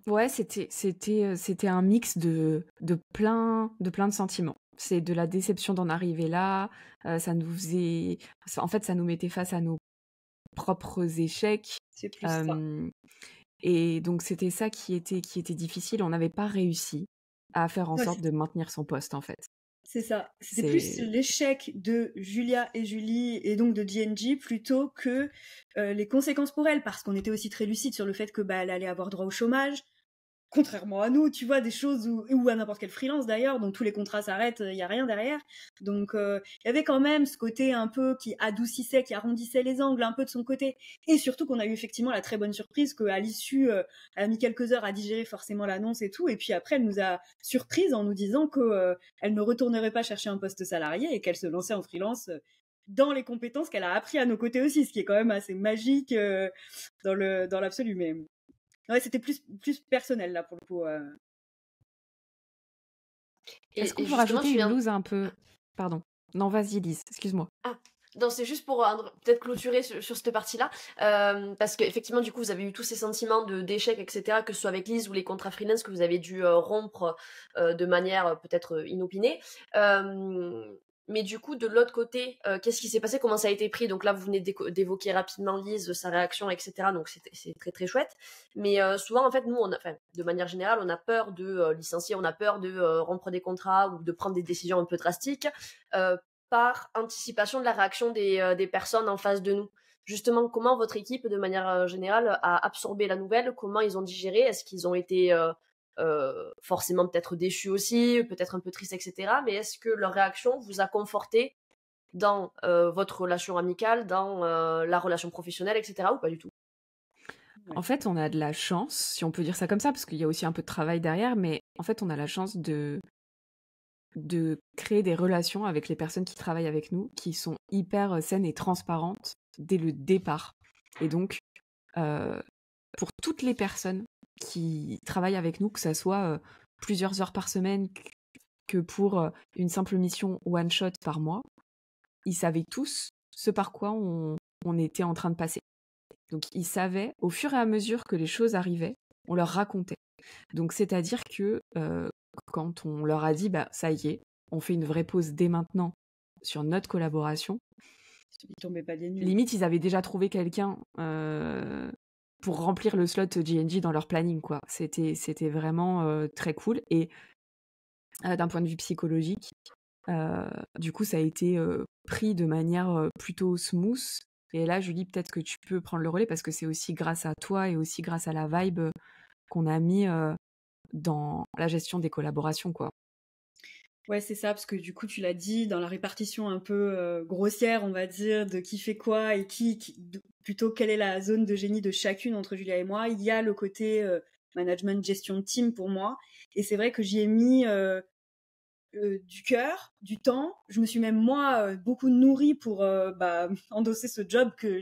Ouais, c'était un mix de plein de sentiments. C'est de la déception d'en arriver là, ça nous faisait en fait, ça nous mettait face à nos propres échecs, C'est plus ça. et donc c'était ça qui était difficile. On n'avait pas réussi à faire en Ouais, sorte de maintenir son poste, en fait. c'est ça. C'était plus l'échec de Julia et Julie et donc de G&G plutôt que les conséquences pour elle, parce qu'on était aussi très lucide sur le fait que elle allait avoir droit au chômage. Contrairement à nous, tu vois, des choses ou à n'importe quel freelance d'ailleurs, dont tous les contrats s'arrêtent, il n'y a rien derrière. Donc, il y avait quand même ce côté un peu qui adoucissait, qui arrondissait les angles un peu de son côté. Et surtout qu'on a eu effectivement la très bonne surprise qu'à l'issue, elle a mis quelques heures à digérer forcément l'annonce et tout. Et puis après, elle nous a surprise en nous disant que elle ne retournerait pas chercher un poste salarié et qu'elle se lançait en freelance dans les compétences qu'elle a appris à nos côtés aussi, ce qui est quand même assez magique dans l'absolu. Mais ouais, c'était plus personnel là pour le coup. Est-ce qu'on peut rajouter une loose un peu... Pardon. Non, vas-y Lise, excuse-moi. Ah, non, c'est juste pour peut-être clôturer sur cette partie-là, parce qu'effectivement, du coup, vous avez eu tous ces sentiments d'échec, etc., que ce soit avec Lise ou les contrats freelance que vous avez dû rompre de manière peut-être inopinée. Mais du coup, de l'autre côté, qu'est-ce qui s'est passé? Comment ça a été pris? Donc là, vous venez d'évoquer rapidement Lise, sa réaction, etc. Donc c'est très très chouette. Mais souvent, en fait, nous, de manière générale, on a peur de licencier, on a peur de rompre des contrats ou de prendre des décisions un peu drastiques par anticipation de la réaction des personnes en face de nous. Justement, comment votre équipe, de manière générale, a absorbé la nouvelle? Comment ils ont digéré? Est-ce qu'ils ont été forcément peut-être déçus aussi, peut-être un peu tristes, etc. Mais est-ce que leur réaction vous a conforté dans votre relation amicale, dans la relation professionnelle, etc. ou pas du tout? En fait, on a de la chance, si on peut dire ça comme ça, parce qu'il y a aussi un peu de travail derrière, mais en fait, on a la chance de créer des relations avec les personnes qui travaillent avec nous, qui sont hyper saines et transparentes dès le départ. Et donc, pour toutes les personnes qui travaillent avec nous, que ça soit plusieurs heures par semaine, que pour une simple mission one-shot par mois, ils savaient tous ce par quoi on était en train de passer. Donc, ils savaient, au fur et à mesure que les choses arrivaient, on leur racontait. Donc, c'est-à-dire que quand on leur a dit, ça y est, on fait une vraie pause dès maintenant sur notre collaboration, ils tombaient pas des nues. Limite, ils avaient déjà trouvé quelqu'un pour remplir le slot G&G dans leur planning, quoi. C'était vraiment très cool. Et d'un point de vue psychologique, du coup, ça a été pris de manière plutôt smooth. Et là, Julie, peut-être que tu peux prendre le relais parce que c'est aussi grâce à toi et aussi grâce à la vibe qu'on a mis dans la gestion des collaborations, quoi. Ouais, c'est ça, parce que du coup, tu l'as dit, dans la répartition un peu grossière, on va dire, de qui fait quoi et plutôt quelle est la zone de génie de chacune entre Julia et moi, il y a le côté management, gestion de team pour moi. Et c'est vrai que j'y ai mis du cœur, du temps. Je me suis même, moi, beaucoup nourrie pour endosser ce job que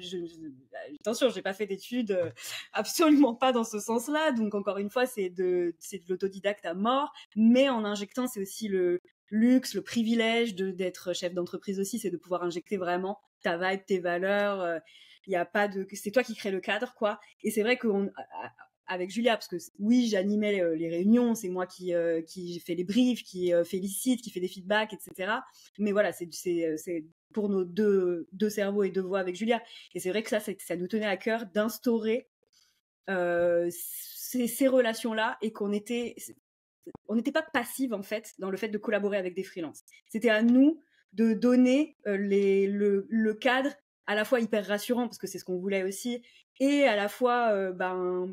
attention, j'ai pas fait d'études, absolument pas dans ce sens-là. Donc, encore une fois, c'est de l'autodidacte à mort. Mais en injectant, c'est aussi le luxe, le privilège d'être chef d'entreprise aussi, c'est de pouvoir injecter vraiment ta vibe, tes valeurs. Il y a pas de, c'est toi qui crée le cadre, quoi. Et c'est vrai avec Julia, parce que oui, j'animais les réunions, c'est moi qui fais les briefs, qui félicite, qui fait des feedbacks, etc. Mais voilà, c'est pour nos deux cerveaux et deux voix avec Julia. Et c'est vrai que ça nous tenait à cœur d'instaurer ces relations-là et on n'était pas passive en fait dans le fait de collaborer avec des freelances. C'était à nous de donner le cadre à la fois hyper rassurant parce que c'est ce qu'on voulait aussi et à la fois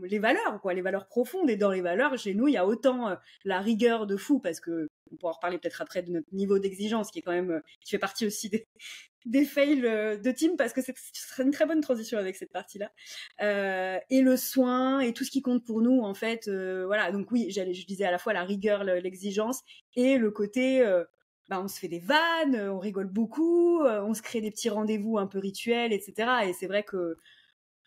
les valeurs, quoi, les valeurs profondes. Et dans les valeurs, chez nous, il y a autant la rigueur de fou parce que on pourra en reparler peut-être après de notre niveau d'exigence qui est quand même qui fait partie aussi des fails de team parce que ce serait une très bonne transition avec cette partie-là. Et le soin et tout ce qui compte pour nous, en fait, voilà. Donc oui, je disais à la fois la rigueur, l'exigence et le côté, on se fait des vannes, on rigole beaucoup, on se crée des petits rendez-vous un peu rituels, etc. Et c'est vrai que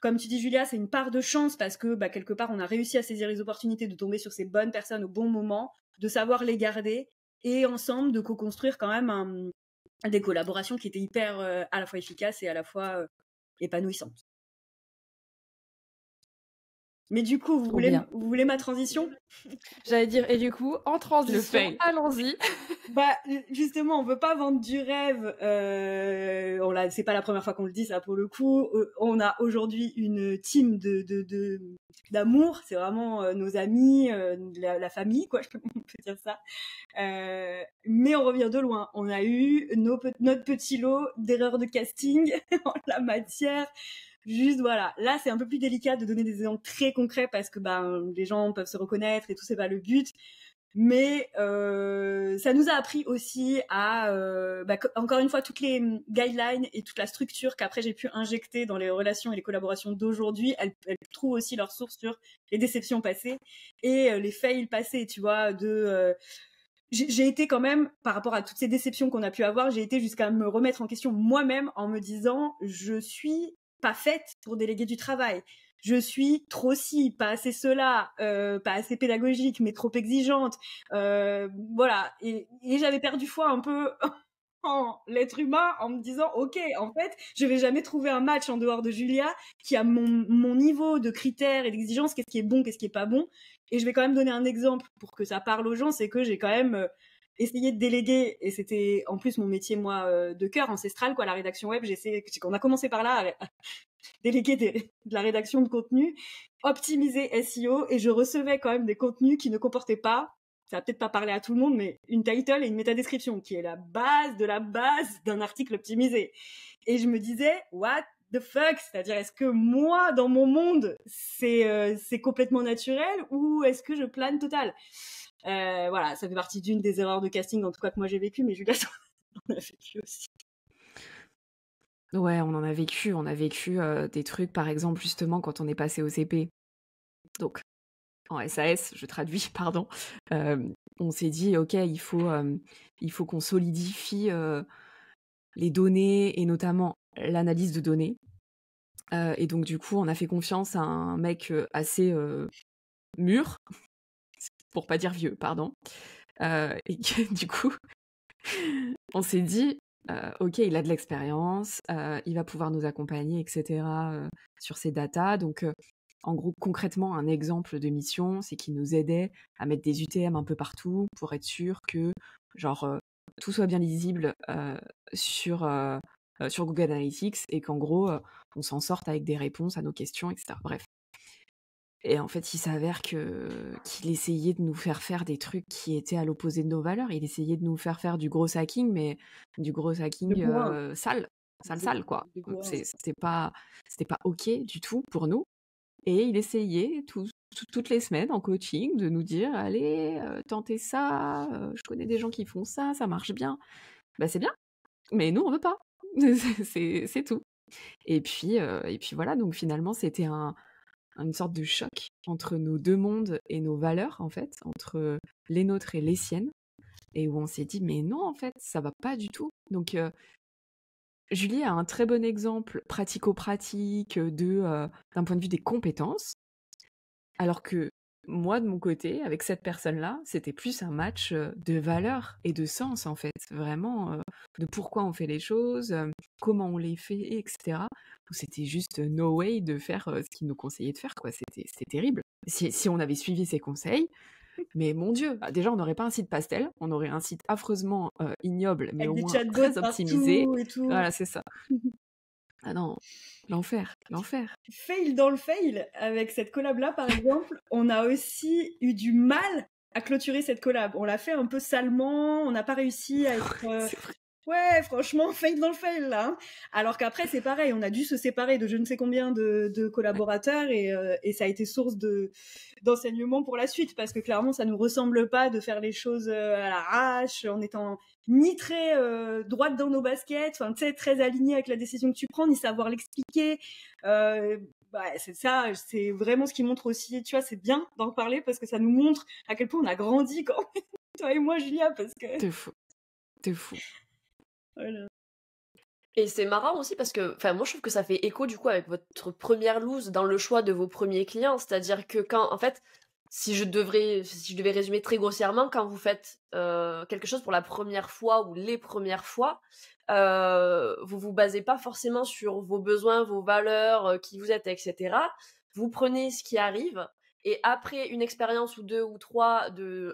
comme tu dis, Julia, c'est une part de chance parce que quelque part, on a réussi à saisir les opportunités de tomber sur ces bonnes personnes au bon moment, de savoir les garder et ensemble de co-construire quand même des collaborations qui étaient hyper à la fois efficaces et à la fois épanouissantes. Mais du coup, vous voulez ma transition ? J'allais dire, et du coup, en transition, allons-y. Justement, on veut pas vendre du rêve. C'est pas la première fois qu'on le dit, ça, pour le coup. On a aujourd'hui une team d'amour. C'est vraiment nos amis, la famille, quoi, on peut dire ça. Mais on revient de loin. On a eu notre petit lot d'erreurs de casting en la matière. Juste, voilà. Là, c'est un peu plus délicat de donner des exemples très concrets parce que les gens peuvent se reconnaître et tout, c'est pas le but. Mais ça nous a appris aussi à, encore une fois, toutes les guidelines et toute la structure qu'après j'ai pu injecter dans les relations et les collaborations d'aujourd'hui, elles trouvent aussi leur source sur les déceptions passées et les fails passés, tu vois, j'ai été quand même, par rapport à toutes ces déceptions qu'on a pu avoir, j'ai été jusqu'à me remettre en question moi-même en me disant, je suis pas faite pour déléguer du travail. Je suis trop ci, pas assez cela, pas assez pédagogique, mais trop exigeante. Voilà. Et j'avais perdu foi un peu en l'être humain en me disant, ok, en fait, je vais jamais trouver un match en dehors de Julia qui a mon niveau de critères et d'exigence, qu'est-ce qui est bon, qu'est-ce qui est pas bon. Et je vais quand même donner un exemple pour que ça parle aux gens, c'est que j'ai quand même essayé de déléguer, et c'était en plus mon métier, moi, de cœur, ancestral, quoi, la rédaction web. On a commencé par là, déléguer de la rédaction de contenu, optimiser SEO, et je recevais quand même des contenus qui ne comportaient pas, ça va peut-être pas parler à tout le monde, mais une title et une métadescription, qui est la base de la base d'un article optimisé. Et je me disais, what the fuck? C'est-à-dire, est-ce que moi, dans mon monde, c'est complètement naturel, ou est-ce que je plane total? Voilà, ça fait partie d'une des erreurs de casting, en tout cas, que moi j'ai vécu, mais Julia, on a vécu aussi. Ouais, on en a vécu. On a vécu des trucs, par exemple, justement, quand on est passé au CP. Donc, en SAS, je traduis, pardon. On s'est dit, ok, il faut qu'on solidifie les données et notamment l'analyse de données. Et donc, du coup, on a fait confiance à un mec assez mûr, pour pas dire vieux, pardon. Et du coup, on s'est dit, ok, il a de l'expérience, il va pouvoir nous accompagner, etc. Sur ces datas. Donc, en gros, concrètement, un exemple de mission, c'est qu'il nous aidait à mettre des UTM un peu partout pour être sûr que, genre, tout soit bien lisible sur Google Analytics et qu'en gros, on s'en sorte avec des réponses à nos questions, etc. Bref. Et en fait, il s'avère qu'il essayait de nous faire des trucs qui étaient à l'opposé de nos valeurs. Il essayait de nous faire du gros hacking, mais du gros hacking sale, quoi. C'était pas ok du tout pour nous. Et il essayait toutes les semaines en coaching de nous dire, allez, tentez ça, je connais des gens qui font ça, ça marche bien. Bah c'est bien, mais nous on veut pas. c'est tout. Et puis voilà, donc finalement c'était une sorte de choc entre nos deux mondes et nos valeurs, en fait, entre les nôtres et les siennes, et où on s'est dit, mais non, en fait, ça va pas du tout. Donc, Julie a un très bon exemple pratico-pratique d'un point de vue des compétences, alors que moi, de mon côté, avec cette personne-là, c'était plus un match de valeurs et de sens, en fait, vraiment, de pourquoi on fait les choses, comment on les fait, etc. C'était juste no way de faire ce qu'il nous conseillait de faire, quoi. C'était terrible. Si on avait suivi ses conseils, mais mon Dieu, déjà, on n'aurait pas un site pastel, on aurait un site affreusement ignoble, mais avec au moins très optimisé. Et tout. Voilà, c'est ça. Ah non, l'enfer. Fail dans le fail, avec cette collab-là, par exemple, on a aussi eu du mal à clôturer cette collab. On l'a fait un peu salement, on n'a pas réussi à être... Ouais, franchement, fail dans le fail, là. Hein. Alors qu'après, c'est pareil, on a dû se séparer de je ne sais combien de collaborateurs et ça a été source d'enseignement pour la suite, parce que clairement, ça nous ressemble pas de faire les choses à l'arrache, en étant ni très droite dans nos baskets, enfin, tu sais, très alignée avec la décision que tu prends, ni savoir l'expliquer. C'est ça, c'est vraiment ce qui montre aussi, tu vois, c'est bien d'en parler parce que ça nous montre à quel point on a grandi quand même, toi et moi, Julia, parce que... T'es fou. Voilà. Et c'est marrant aussi parce que, moi je trouve que ça fait écho du coup avec votre première loose dans le choix de vos premiers clients. C'est-à-dire que quand, en fait, si je devais résumer très grossièrement, quand vous faites quelque chose pour la première fois ou les premières fois, vous vous basez pas forcément sur vos besoins, vos valeurs, qui vous êtes, etc. Vous prenez ce qui arrive. Et après une expérience ou 2 ou 3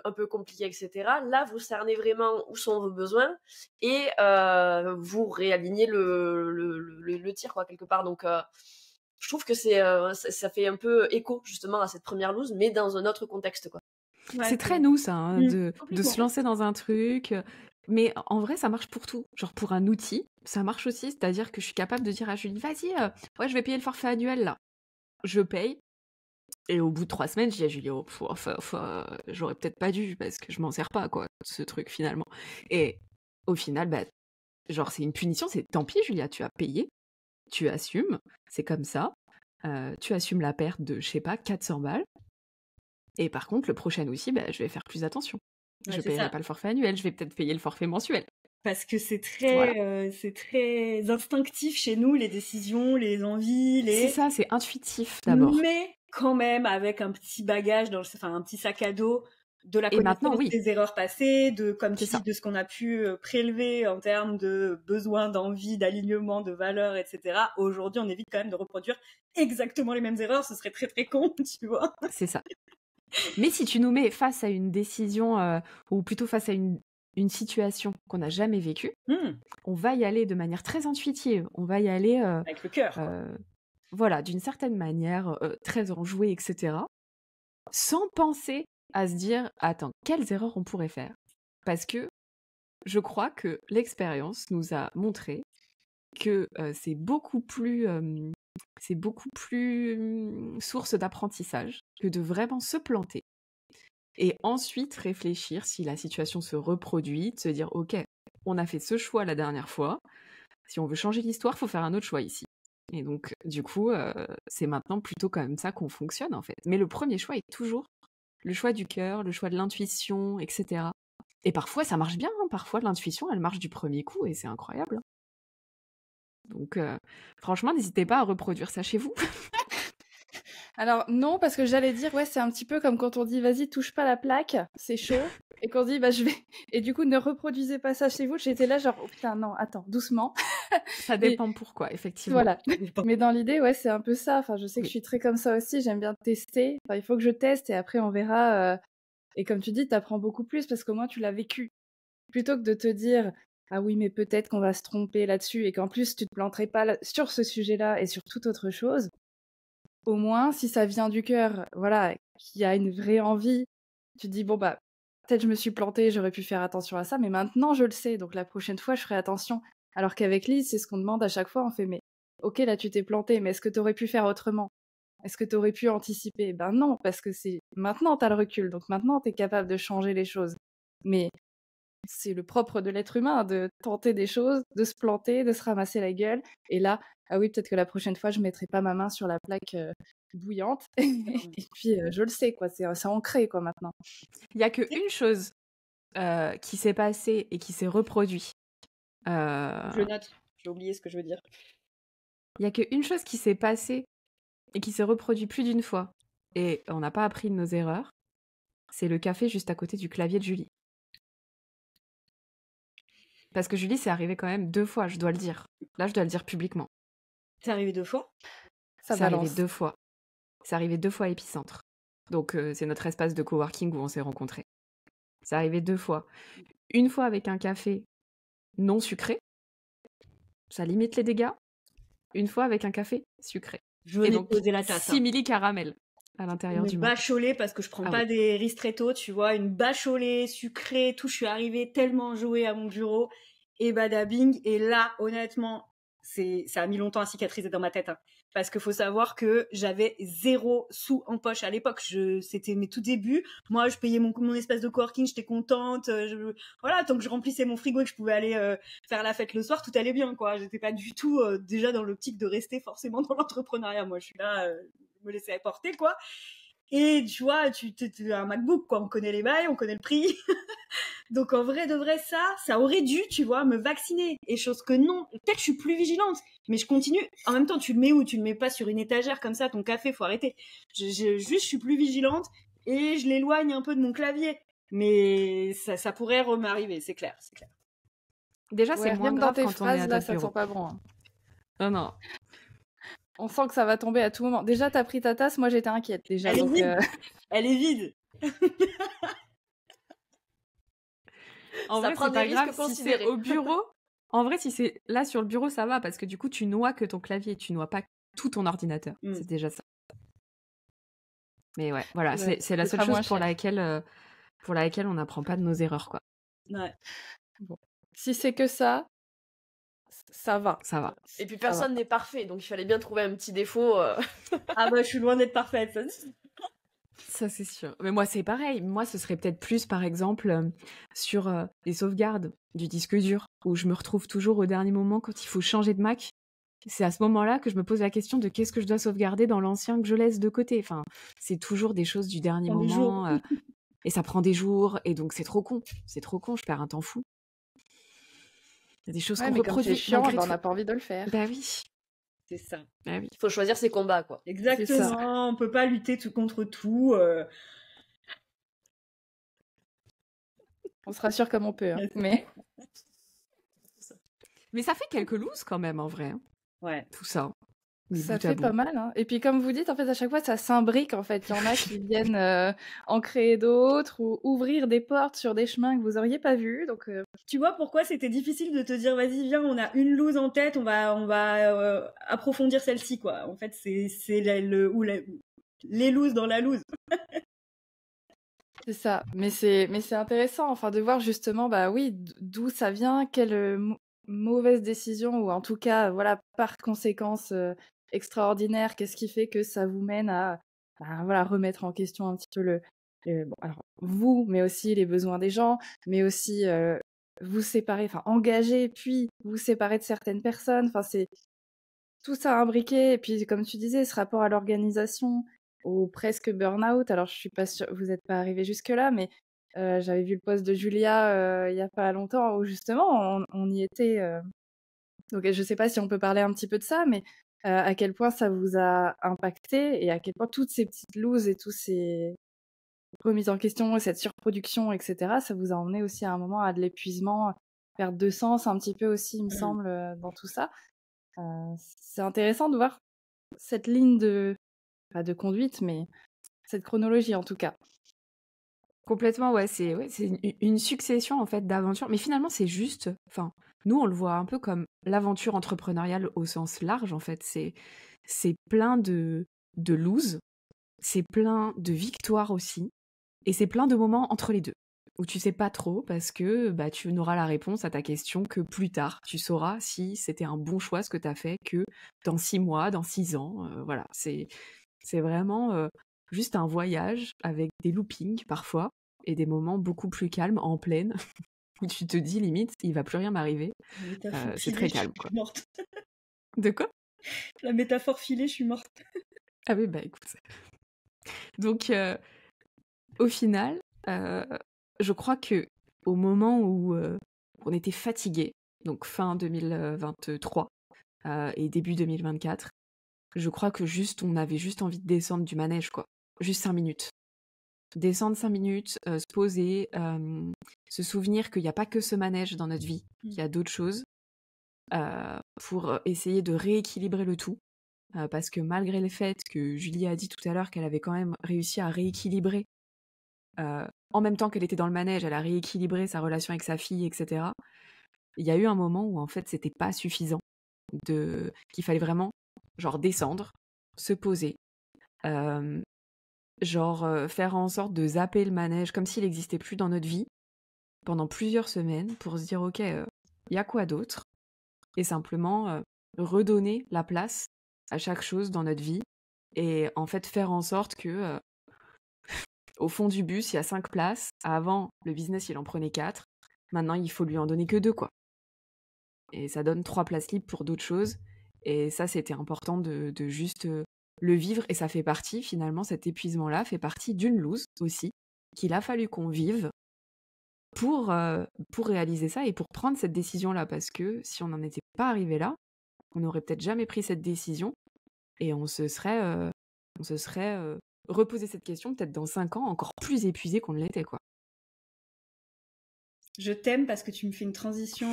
un peu compliquées, etc., là, vous cernez vraiment où sont vos besoins et vous réalignez le tir, quoi, quelque part. Donc, je trouve que ça fait un peu écho, justement, à cette première loose, mais dans un autre contexte, quoi. Ouais, c'est très nous, ça, hein, de complètement. se lancer dans un truc. Mais en vrai, ça marche pour tout. Genre pour un outil, ça marche aussi. C'est-à-dire que je suis capable de dire à Julie, vas-y, ouais, je vais payer le forfait annuel, là. Je paye. Et au bout de 3 semaines, je dis à Julie, oh, j'aurais peut-être pas dû, parce que je m'en sers pas, quoi, ce truc, finalement. Et au final, bah, genre, c'est une punition, c'est tant pis, Julia, tu as payé, tu assumes, c'est comme ça. Tu assumes la perte de, je sais pas, 400 balles. Et par contre, le prochain outil, bah, je vais faire plus attention. Ouais, Je c'est paierai ça. pas le forfait annuel, je vais peut-être payer le forfait mensuel. Parce que Voilà. c'est très instinctif chez nous, les décisions, les envies, C'est ça, c'est intuitif d'abord. Mais quand même avec un petit bagage, un petit sac à dos de la Et maintenant, connaissance oui. des erreurs passées, comme tu C'est ça. dis, de ce qu'on a pu prélever en termes de besoins, d'envie, d'alignement, de valeurs, etc. Aujourd'hui, on évite quand même de reproduire exactement les mêmes erreurs. Ce serait très très con, tu vois. C'est ça. Mais si tu nous mets face à une décision, ou plutôt face à une situation qu'on n'a jamais vécue, on va y aller de manière très intuitive. On va y aller Avec le cœur. voilà, d'une certaine manière, très enjouée, etc. Sans penser à se dire, attends, quelles erreurs on pourrait faire? Parce que je crois que l'expérience nous a montré que c'est beaucoup plus source d'apprentissage que de vraiment se planter. Et ensuite réfléchir si la situation se reproduit, de se dire, ok, on a fait ce choix la dernière fois. Si on veut changer l'histoire, il faut faire un autre choix ici. Et donc, du coup, c'est maintenant plutôt comme ça qu'on fonctionne, en fait. Mais le premier choix est toujours le choix du cœur, le choix de l'intuition, etc. Et parfois, ça marche bien. Hein. Parfois, l'intuition, elle marche du premier coup et c'est incroyable. Donc, franchement, n'hésitez pas à reproduire ça chez vous. Alors non, parce que j'allais dire, ouais, c'est un petit peu comme quand on dit, vas-y, touche pas la plaque, c'est chaud. Et qu'on dit, bah je vais... Et du coup, ne reproduisez pas ça chez vous. J'étais là genre, oh putain, non, attends, doucement. Ça dépend pourquoi, effectivement. Voilà. Mais dans l'idée, ouais, c'est un peu ça. Enfin, je sais que je suis très comme ça aussi. J'aime bien tester. Enfin, il faut que je teste et après, on verra. Et comme tu dis, t'apprends beaucoup plus parce qu'au moins, tu l'as vécu. Plutôt que de te dire, ah oui, mais peut-être qu'on va se tromper là-dessus et qu'en plus, tu te planterais pas sur ce sujet-là et sur toute autre chose. Au moins, si ça vient du cœur, voilà, qu'il y a une vraie envie, tu te dis, bon, bah, peut-être je me suis plantée, j'aurais pu faire attention à ça, mais maintenant, je le sais, donc la prochaine fois, je ferai attention. Alors qu'avec Lise, c'est ce qu'on demande à chaque fois, on fait, mais ok, là, tu t'es plantée, mais est-ce que tu aurais pu faire autrement? Est-ce que tu aurais pu anticiper? Ben non, parce que c'est maintenant, tu as le recul, donc maintenant, tu es capable de changer les choses. Mais c'est le propre de l'être humain, de tenter des choses, de se planter, de se ramasser la gueule. Et là, ah oui, peut-être que la prochaine fois, je ne mettrai pas ma main sur la plaque bouillante. Et puis, je le sais, quoi. C'est ancré, quoi, maintenant. Il n'y a qu'une chose qui s'est passée et qui s'est reproduit. Je note. J'ai oublié ce que je veux dire. Il n'y a qu'une chose qui s'est passée et qui s'est reproduit plus d'une fois. Et on n'a pas appris de nos erreurs. C'est le café juste à côté du clavier de Julie. Parce que Julie, c'est arrivé quand même 2 fois, je dois le dire. Là, je dois le dire publiquement. C'est arrivé 2 fois? Ça C'est balance. arrivé 2 fois. C'est arrivé 2 fois à Épicentre. Donc, c'est notre espace de coworking où on s'est rencontrés. C'est arrivé 2 fois. Une fois avec un café non sucré. Ça limite les dégâts. Une fois avec un café sucré. Je venais donc, de poser la tasse. simili caramel à l'intérieur du Une mot. bacholée, parce que je prends pas des ristretto, tu vois, une bacholée sucrée, tout. Je suis arrivée tellement enjouée à mon bureau et badabing. Et là, honnêtement, ça a mis longtemps à cicatriser dans ma tête. Hein, parce qu'il faut savoir que j'avais 0 sous en poche à l'époque. C'était mes tout débuts. Moi, je payais mon espèce de coworking, j'étais contente. Voilà, tant que je remplissais mon frigo et que je pouvais aller faire la fête le soir, tout allait bien, quoi. J'étais pas du tout déjà dans l'optique de rester forcément dans l'entrepreneuriat. Moi, je suis là, me laisser porter, quoi. Et tu vois, tu as un MacBook, quoi. On connaît les bails, on connaît le prix. Donc en vrai de vrai, ça aurait dû, tu vois, me vacciner. Et chose que non, peut-être je suis plus vigilante, mais je continue. En même temps, tu le mets où? Tu le mets pas sur une étagère comme ça, ton café, faut arrêter. Je suis plus vigilante et je l'éloigne un peu de mon clavier. Mais ça pourrait m'arriver, c'est clair. Déjà, c'est Ouais, moins rien que dans grave tes quand on est phrases, à là, notre ça bureau. sent pas bon. Non, non. On sent que ça va tomber à tout moment. Déjà, t'as pris ta tasse, moi j'étais inquiète déjà. Elle est Donc, vide. Elle est vide. En Ça vrai, prend c'est des pas risques grave si c'est considérés. au bureau. En vrai, si c'est là sur le bureau, ça va parce que du coup, tu noies que ton clavier, tu noies pas tout ton ordinateur. C'est déjà ça. Mais ouais, voilà, Ouais, c'est la ça seule coûtera moins chose cher. pour laquelle on n'apprend pas de nos erreurs, quoi. Ouais. Bon. Si c'est que ça va. Ça va. Et puis Ça va. personne n'est parfait, donc il fallait bien trouver un petit défaut. Ah bah je suis loin d'être parfaite. Ça, c'est sûr. Mais moi, c'est pareil. Moi, ce serait peut-être plus, par exemple, sur les sauvegardes du disque dur, où je me retrouve toujours au dernier moment quand il faut changer de Mac. C'est à ce moment-là que je me pose la question de qu'est-ce que je dois sauvegarder dans l'ancien que je laisse de côté. Enfin, c'est toujours des choses du dernier Prend des moment. Et ça prend des jours. Et donc, c'est trop con. C'est trop con. Je perds un temps fou. Il y a des choses Ouais, qu'on mais comme c'est reproduit chiant, malgré on tout. n'a pas envie de le faire. Bah oui. C'est ça. Bah oui. Il faut choisir ses combats, quoi. Exactement. On peut pas lutter tout contre tout. On se rassure comme on peut. Hein. Mais Ça fait quelques looses quand même, en vrai. Hein. Ouais. Tout ça. ça fait pas mal. Hein. Et puis, comme vous dites, en fait, à chaque fois, ça s'imbrique. En fait, il y en a qui viennent en créer d'autres ou ouvrir des portes sur des chemins que vous auriez pas vus. Donc, Tu vois pourquoi c'était difficile de te dire vas-y viens, on a une loose en tête, on va approfondir celle-ci quoi. En fait c'est les looses dans la loose. c'est ça. Mais c'est intéressant, enfin, de voir justement, bah oui, d'où ça vient, quelle mauvaise décision ou en tout cas, voilà, par conséquence extraordinaire, qu'est-ce qui fait que ça vous mène à, bah, voilà, remettre en question un petit peu bon, alors vous, mais aussi les besoins des gens, mais aussi vous séparer, enfin engager, puis vous séparer de certaines personnes. Enfin, c'est tout ça imbriqué. Et puis, comme tu disais, ce rapport à l'organisation, au presque burn-out. Alors, je suis pas sûre, vous n'êtes pas arrivé jusque-là, mais j'avais vu le post de Julia il y a pas longtemps où justement on y était. Donc, je sais pas si on peut parler un petit peu de ça, mais à quel point ça vous a impacté et à quel point toutes ces petites looses et tous ces remises en question et cette surproduction, etc., ça vous a emmené aussi à un moment à de l'épuisement, perte de sens un petit peu aussi, il me semble, dans tout ça. C'est intéressant de voir cette ligne pas de conduite, mais cette chronologie en tout cas. Complètement, ouais, c'est une succession en fait d'aventures. Mais finalement, c'est juste. Enfin, nous, on le voit un peu comme l'aventure entrepreneuriale au sens large. En fait, c'est plein de lose, c'est plein de victoires aussi, et c'est plein de moments entre les deux où tu sais pas trop parce que bah tu n'auras la réponse à ta question que plus tard. Tu sauras si c'était un bon choix ce que tu as fait que dans 6 mois, dans 6 ans. Voilà, c'est vraiment juste un voyage avec des loopings parfois et des moments beaucoup plus calmes en plaine où tu te dis limite il va plus rien m'arriver. C'est très calme quoi. Je suis morte. De quoi? La métaphore filée, je suis morte. Ah oui bah écoute. Donc au final, je crois que au moment où on était fatigué, donc fin 2023 et début 2024, je crois que on avait juste envie de descendre du manège, quoi. Juste 5 minutes. Descendre 5 minutes, se poser, se souvenir qu'il n'y a pas que ce manège dans notre vie, qu'il y a d'autres choses, pour essayer de rééquilibrer le tout. Parce que malgré le fait que Julie a dit tout à l'heure qu'elle avait quand même réussi à rééquilibrer, en même temps qu'elle était dans le manège, elle a rééquilibré sa relation avec sa fille, etc. Il y a eu un moment où en fait c'était pas suffisant, qu'il fallait vraiment genre descendre, se poser, faire en sorte de zapper le manège comme s'il n'existait plus dans notre vie pendant plusieurs semaines pour se dire ok, il y a quoi d'autre, et simplement redonner la place à chaque chose dans notre vie et en fait faire en sorte que au fond du bus il y a 5 places. Avant le business il en prenait 4, maintenant il faut lui en donner que 2 quoi, et ça donne 3 places libres pour d'autres choses. Et ça c'était important de juste le vivre, et ça fait partie finalement, cet épuisement là fait partie d'une loose aussi qu'il a fallu qu'on vive pour réaliser ça et pour prendre cette décision-là. Parce que si on n'en était pas arrivé là, on n'aurait peut-être jamais pris cette décision et on se serait reposé cette question peut-être dans 5 ans, encore plus épuisé qu'on ne l'était, quoi. Je t'aime parce que tu me fais une transition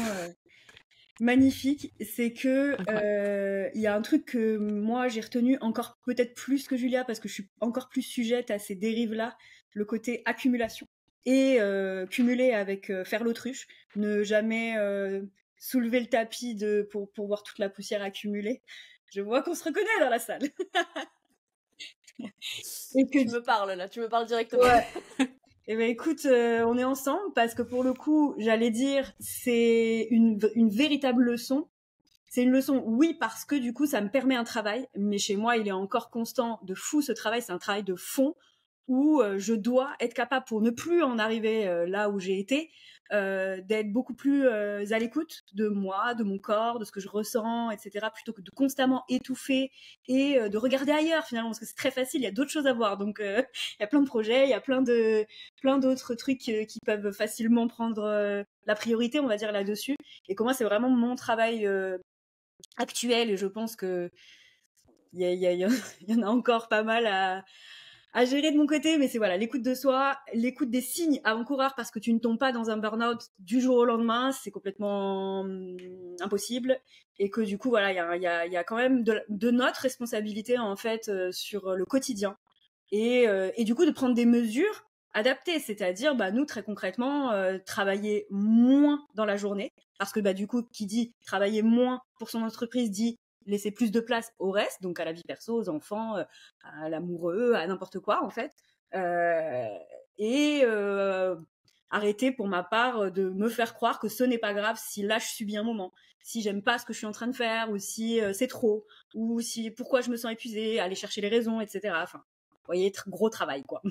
magnifique. C'est que y a un truc que moi j'ai retenu encore peut-être plus que Julia parce que je suis encore plus sujette à ces dérives-là, le côté accumulation. Et cumuler avec faire l'autruche, ne jamais soulever le tapis pour voir toute la poussière accumulée. Je vois qu'on se reconnaît dans la salle. Et que tu me parles là, tu me parles directement. Ouais. Eh ben écoute, on est ensemble parce que pour le coup, j'allais dire, c'est une véritable leçon. C'est une leçon, oui, parce que du coup, ça me permet un travail, mais chez moi, il est encore constant de fou ce travail. C'est un travail de fond où je dois être capable, pour ne plus en arriver là où j'ai été, d'être beaucoup plus à l'écoute de moi, de mon corps, de ce que je ressens, etc., plutôt que de constamment étouffer et de regarder ailleurs finalement, parce que c'est très facile, il y a d'autres choses à voir. Donc il y a plein de projets, il y a plein d'autres trucs qui peuvent facilement prendre la priorité, on va dire, là-dessus. Et pour moi, c'est vraiment mon travail actuel, et je pense que il y en a encore pas mal à gérer de mon côté, mais c'est voilà, l'écoute de soi, l'écoute des signes avant-coureurs, parce que tu ne tombes pas dans un burn-out du jour au lendemain, c'est complètement impossible, et que du coup voilà, il y a quand même de notre responsabilité en fait sur le quotidien, et du coup de prendre des mesures adaptées, c'est-à-dire nous très concrètement travailler moins dans la journée, parce que du coup qui dit travailler moins pour son entreprise dit laisser plus de place au reste, donc à la vie perso, aux enfants, à l'amoureux, à n'importe quoi en fait, et arrêter pour ma part de me faire croire que ce n'est pas grave si là je subis un moment, si j'aime pas ce que je suis en train de faire, ou si c'est trop, ou si pourquoi je me sens épuisée, aller chercher les raisons, etc. Enfin, vous voyez, gros travail quoi.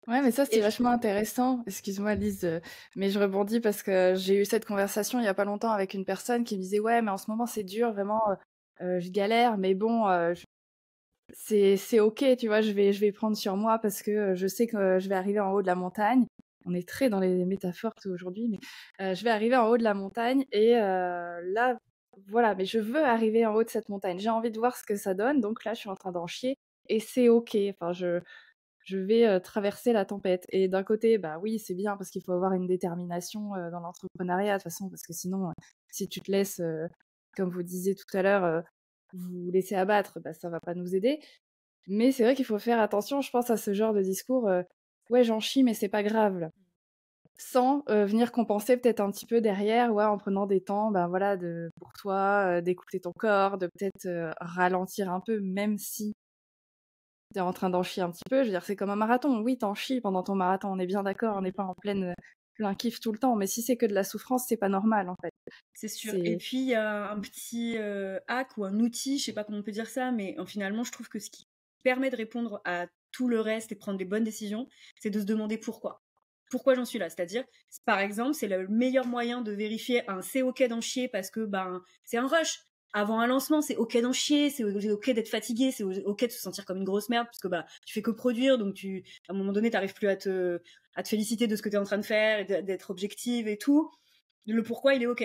Ouais, mais ça, c'est vachement intéressant. Excuse-moi, Lise, mais je rebondis parce que j'ai eu cette conversation il y a pas longtemps avec une personne qui me disait ouais, mais en ce moment c'est dur, vraiment, je galère, mais bon, c'est ok, tu vois, je vais prendre sur moi parce que je sais que je vais arriver en haut de la montagne. On est très dans les métaphores aujourd'hui, mais je vais arriver en haut de la montagne et là, voilà, mais je veux arriver en haut de cette montagne. J'ai envie de voir ce que ça donne, donc là, je suis en train d'en chier et c'est ok. Enfin, je vais traverser la tempête. Et d'un côté, oui, c'est bien parce qu'il faut avoir une détermination dans l'entrepreneuriat de toute façon, parce que sinon, si tu te laisses, comme vous disiez tout à l'heure, vous laisser abattre, ça va pas nous aider. Mais c'est vrai qu'il faut faire attention, je pense, à ce genre de discours. Ouais, j'en chie, mais c'est pas grave. Là. Sans venir compenser peut-être un petit peu derrière, ouais, en prenant des temps, voilà, pour toi, d'écouter ton corps, de peut-être ralentir un peu, même si t'es en train d'en chier un petit peu. Je veux dire, c'est comme un marathon. Oui, t'en chies pendant ton marathon, on est bien d'accord, on n'est pas en plein kiff tout le temps. Mais si c'est que de la souffrance, c'est pas normal, en fait. C'est sûr. Et puis, il y a un petit hack ou un outil, je sais pas comment on peut dire ça, mais finalement, je trouve que ce qui permet de répondre à tout le reste et prendre des bonnes décisions, c'est de se demander pourquoi. Pourquoi j'en suis là? C'est-à-dire, par exemple, c'est le meilleur moyen de vérifier un c'est ok d'en chier parce que c'est un rush. Avant un lancement, c'est ok d'en chier, c'est ok d'être fatigué, c'est ok de se sentir comme une grosse merde parce que tu fais que produire, donc à un moment donné, t'arrives plus à te féliciter de ce que t'es en train de faire et d'être objective et tout. Le pourquoi, il est ok.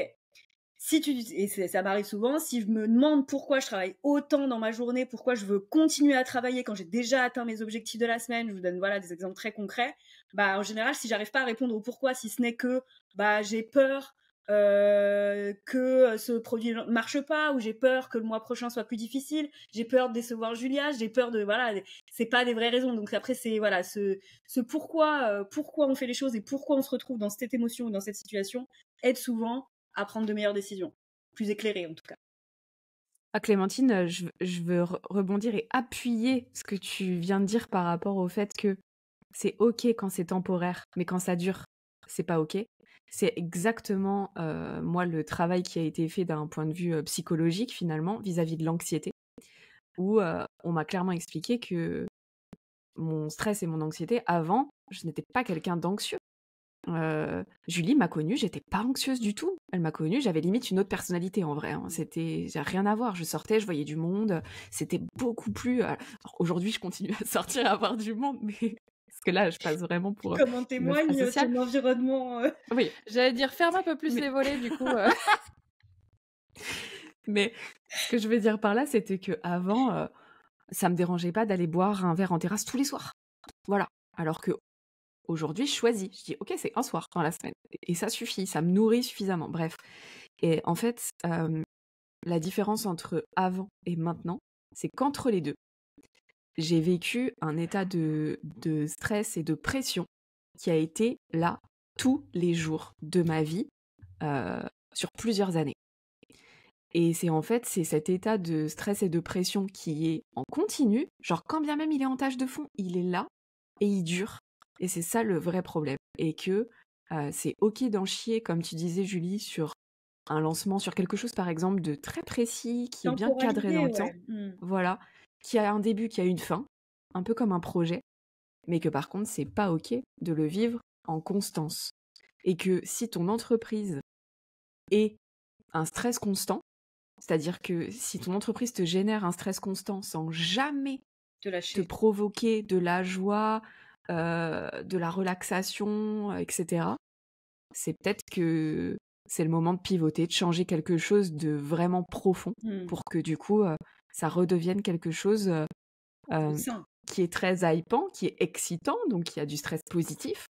Et ça m'arrive souvent, si je me demande pourquoi je travaille autant dans ma journée, pourquoi je veux continuer à travailler quand j'ai déjà atteint mes objectifs de la semaine, je vous donne des exemples très concrets, en général, si j'arrive pas à répondre au pourquoi, si ce n'est que j'ai peur que ce produit ne marche pas, ou j'ai peur que le mois prochain soit plus difficile, j'ai peur de décevoir Julia, j'ai peur de c'est pas des vraies raisons. Donc après c'est ce pourquoi on fait les choses et pourquoi on se retrouve dans cette émotion ou dans cette situation aide souvent à prendre de meilleures décisions, plus éclairées en tout cas. Ah, Clémentine, je veux rebondir et appuyer ce que tu viens de dire par rapport au fait que c'est ok quand c'est temporaire, mais quand ça dure, c'est pas ok. C'est exactement, moi, le travail qui a été fait d'un point de vue psychologique, finalement, vis-à-vis de l'anxiété, où on m'a clairement expliqué que mon stress et mon anxiété, avant, je n'étais pas quelqu'un d'anxieux. Julie m'a connue, j'étais pas anxieuse du tout. Elle m'a connue, j'avais limite une autre personnalité en vrai. J'ai rien à voir. Je sortais, je voyais du monde. C'était beaucoup plus. Alors, aujourd'hui, je continue à sortir, à voir du monde, mais Parce que là, je passe vraiment pour Comme en une témoigne asociale. ton environnement. Oui, J'allais dire ferme un peu plus mais, les volets, du coup. mais ce que je veux dire par là, c'était que avant, ça me dérangeait pas d'aller boire un verre en terrasse tous les soirs. Voilà. Alors que aujourd'hui, je choisis. Je dis, ok, c'est un soir dans la semaine. Et ça suffit, ça me nourrit suffisamment. Bref. Et en fait, la différence entre avant et maintenant, c'est qu'entre les deux, j'ai vécu un état de stress et de pression qui a été là tous les jours de ma vie sur plusieurs années. Et c'est cet état de stress et de pression qui est en continu, genre quand bien même il est en tâche de fond, il est là et il dure. Et c'est ça le vrai problème. Et que c'est ok d'en chier, comme tu disais Julie, sur un lancement, sur quelque chose par exemple de très précis, qui est bien cadré dans Temporalité, le temps, ouais. voilà, qui a un début, qui a une fin, un peu comme un projet, mais que par contre c'est pas ok de le vivre en constance. Et que si ton entreprise est un stress constant, c'est-à-dire que si ton entreprise te génère un stress constant sans jamais Te te lâcher. provoquer de la joie, de la relaxation, etc., c'est peut-être que c'est le moment de pivoter, de changer quelque chose de vraiment profond pour que du coup, ça redevienne quelque chose De euh, qui est très hypant, qui est excitant, donc qui a du stress positif.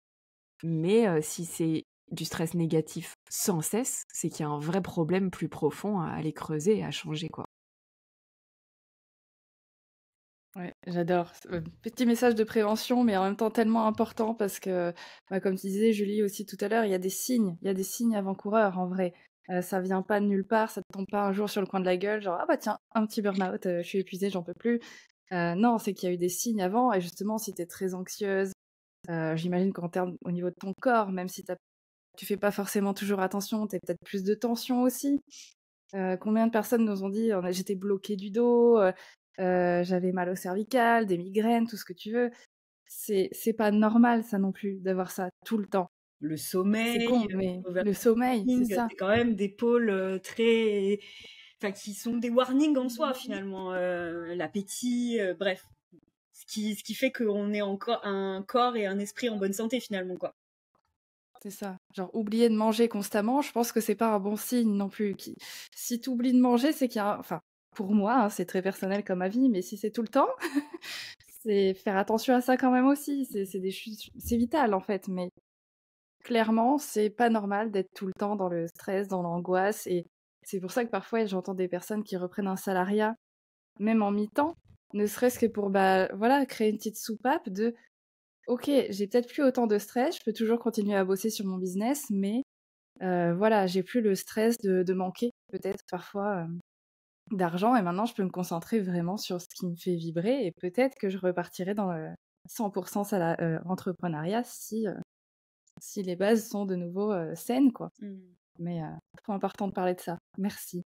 Mais si c'est du stress négatif sans cesse, c'est qu'il y a un vrai problème plus profond à aller creuser et à changer, quoi. Ouais, j'adore. Petit message de prévention, mais en même temps tellement important parce que, comme tu disais, Julie, aussi tout à l'heure, il y a des signes. Il y a des signes avant-coureurs, en vrai. Ça vient pas de nulle part, ça te tombe pas un jour sur le coin de la gueule, genre, ah bah tiens, un petit burn-out, je suis épuisée, j'en peux plus. Non, c'est qu'il y a eu des signes avant, et justement, si t'es très anxieuse, j'imagine qu'en termes au niveau de ton corps, même si tu fais pas forcément toujours attention, t'as peut-être plus de tension aussi. Combien de personnes nous ont dit j'étais bloquée du dos, j'avais mal au cervical, des migraines, tout ce que tu veux. C'est pas normal ça non plus d'avoir ça tout le temps. Le C'est sommeil, con, mais le sommeil, c'est ça. c'est quand même des pôles très, enfin qui sont des warnings en soi finalement. L'appétit, bref, ce qui fait qu'on est encore un corps et un esprit en bonne santé finalement quoi. C'est ça. Genre oublier de manger constamment, je pense que c'est pas un bon signe non plus. Si tu oublies de manger, c'est qu'il y a enfin pour moi, hein, c'est très personnel comme avis, mais si c'est tout le temps, c'est faire attention à ça quand même aussi. C'est vital en fait, mais clairement, c'est pas normal d'être tout le temps dans le stress, dans l'angoisse, et c'est pour ça que parfois j'entends des personnes qui reprennent un salariat, même en mi-temps, ne serait-ce que pour voilà, créer une petite soupape de OK, j'ai peut-être plus autant de stress, je peux toujours continuer à bosser sur mon business, mais voilà, j'ai plus le stress de manquer peut-être parfois d'argent, et maintenant je peux me concentrer vraiment sur ce qui me fait vibrer, et peut-être que je repartirai dans le 100% entrepreneuriat si les bases sont de nouveau saines, quoi. Mais trop important de parler de ça. Merci.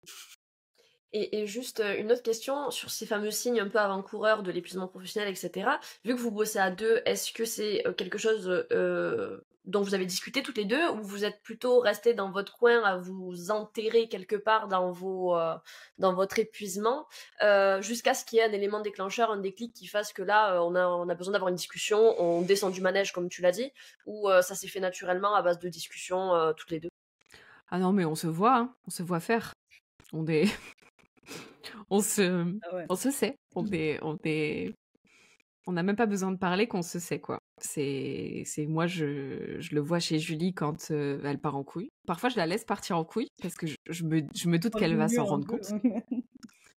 Et juste une autre question sur ces fameux signes un peu avant-coureurs de l'épuisement professionnel, etc. Vu que vous bossez à deux, est-ce que c'est quelque chose dont vous avez discuté toutes les deux, ou vous êtes plutôt restés dans votre coin à vous enterrer quelque part dans votre épuisement jusqu'à ce qu'il y ait un élément déclencheur, un déclic qui fasse que là, on a besoin d'avoir une discussion, on descend du manège comme tu l'as dit, ou ça s'est fait naturellement à base de discussions toutes les deux? Ah non, mais on se voit, hein, on se voit faire. On est... on se sait. On n'a même pas besoin de parler qu'on se sait, quoi. C'est moi, je le vois chez Julie quand elle part en couille. Parfois, je la laisse partir en couille parce que je me doute qu'elle va s'en rendre compte.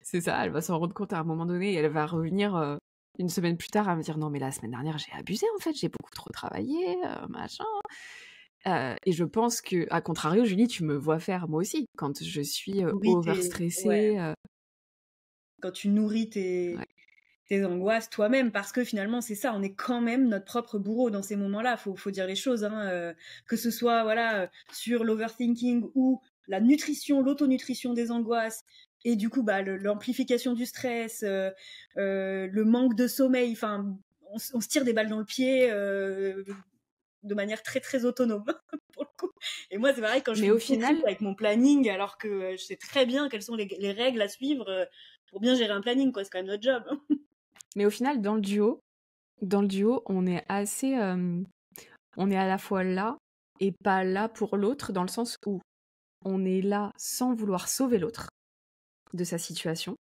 C'est ça, elle va s'en rendre compte à un moment donné et elle va revenir une semaine plus tard à me dire non, mais la semaine dernière, j'ai abusé en fait, j'ai beaucoup trop travaillé, machin. Et je pense que, à contrario, Julie, tu me vois faire moi aussi quand je suis overstressée. Ouais. Quand tu nourris tes angoisses toi-même, parce que finalement c'est ça, on est quand même notre propre bourreau dans ces moments-là, faut dire les choses, hein, que ce soit voilà sur l'overthinking ou la nutrition, l'autonutrition des angoisses, et du coup l'amplification du stress, le manque de sommeil, enfin on se tire des balles dans le pied de manière très très autonome pour le coup. Et moi c'est pareil quand je suis au final avec mon planning, alors que je sais très bien quelles sont les règles à suivre pour bien gérer un planning, quoi, c'est quand même notre job. Mais au final, dans le duo, dans le duo, on est assez... on est à la fois là et pas là pour l'autre, dans le sens où on est là sans vouloir sauver l'autre de sa situation.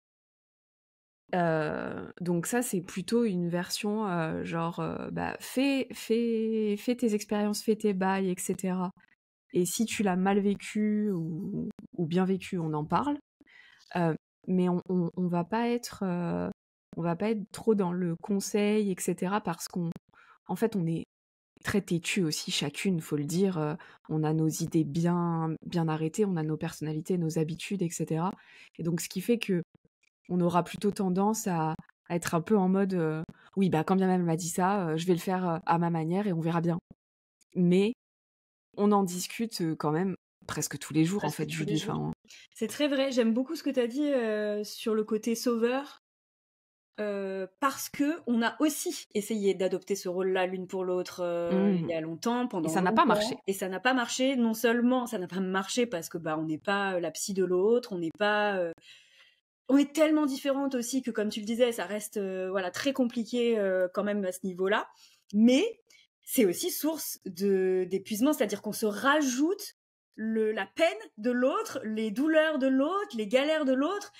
Donc ça, c'est plutôt une version genre, fais tes expériences, fais tes bails, etc. Et si tu l'as mal vécu ou bien vécu, on en parle. Mais on va pas être trop dans le conseil, etc. Parce en fait, on est très têtu aussi, chacune, faut le dire. On a nos idées bien arrêtées, on a nos personnalités, nos habitudes, etc. Et donc, ce qui fait que on aura plutôt tendance à être un peu en mode oui, quand bien même elle m'a dit ça, je vais le faire à ma manière et on verra bien. Mais on en discute quand même presque tous les jours, en fait, Julie. C'est très vrai. J'aime beaucoup ce que tu as dit sur le côté sauveur. Parce que on a aussi essayé d'adopter ce rôle-là l'une pour l'autre il y a longtemps, pendant et ça n'a pas marché. Et ça n'a pas marché. Non seulement ça n'a pas marché parce que on n'est pas la psy de l'autre, on n'est pas, on est tellement différentes aussi que, comme tu le disais, ça reste très compliqué quand même à ce niveau-là. Mais c'est aussi source d'épuisement, c'est-à-dire qu'on se rajoute la peine de l'autre, les douleurs de l'autre, les galères de l'autre.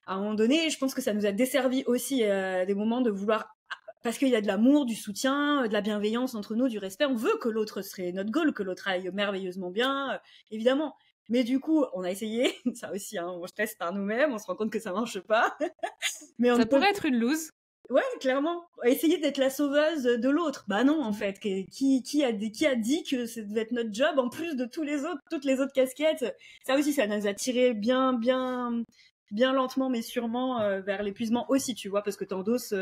À un moment donné, je pense que ça nous a desservi aussi des moments de vouloir, parce qu'il y a de l'amour, du soutien, de la bienveillance entre nous, du respect. On veut que l'autre serait notre goal, que l'autre aille merveilleusement bien, évidemment. Mais du coup, on a essayé, ça aussi, on teste par nous-mêmes, on se rend compte que ça marche pas. Mais ça pourrait être une loose. Ouais, clairement. Essayer d'être la sauveuse de l'autre. Bah non, en fait. Qui a dit que ça devait être notre job en plus de toutes les autres casquettes. Ça aussi, ça nous a tiré bien lentement mais sûrement vers l'épuisement aussi, tu vois, parce que t'endosses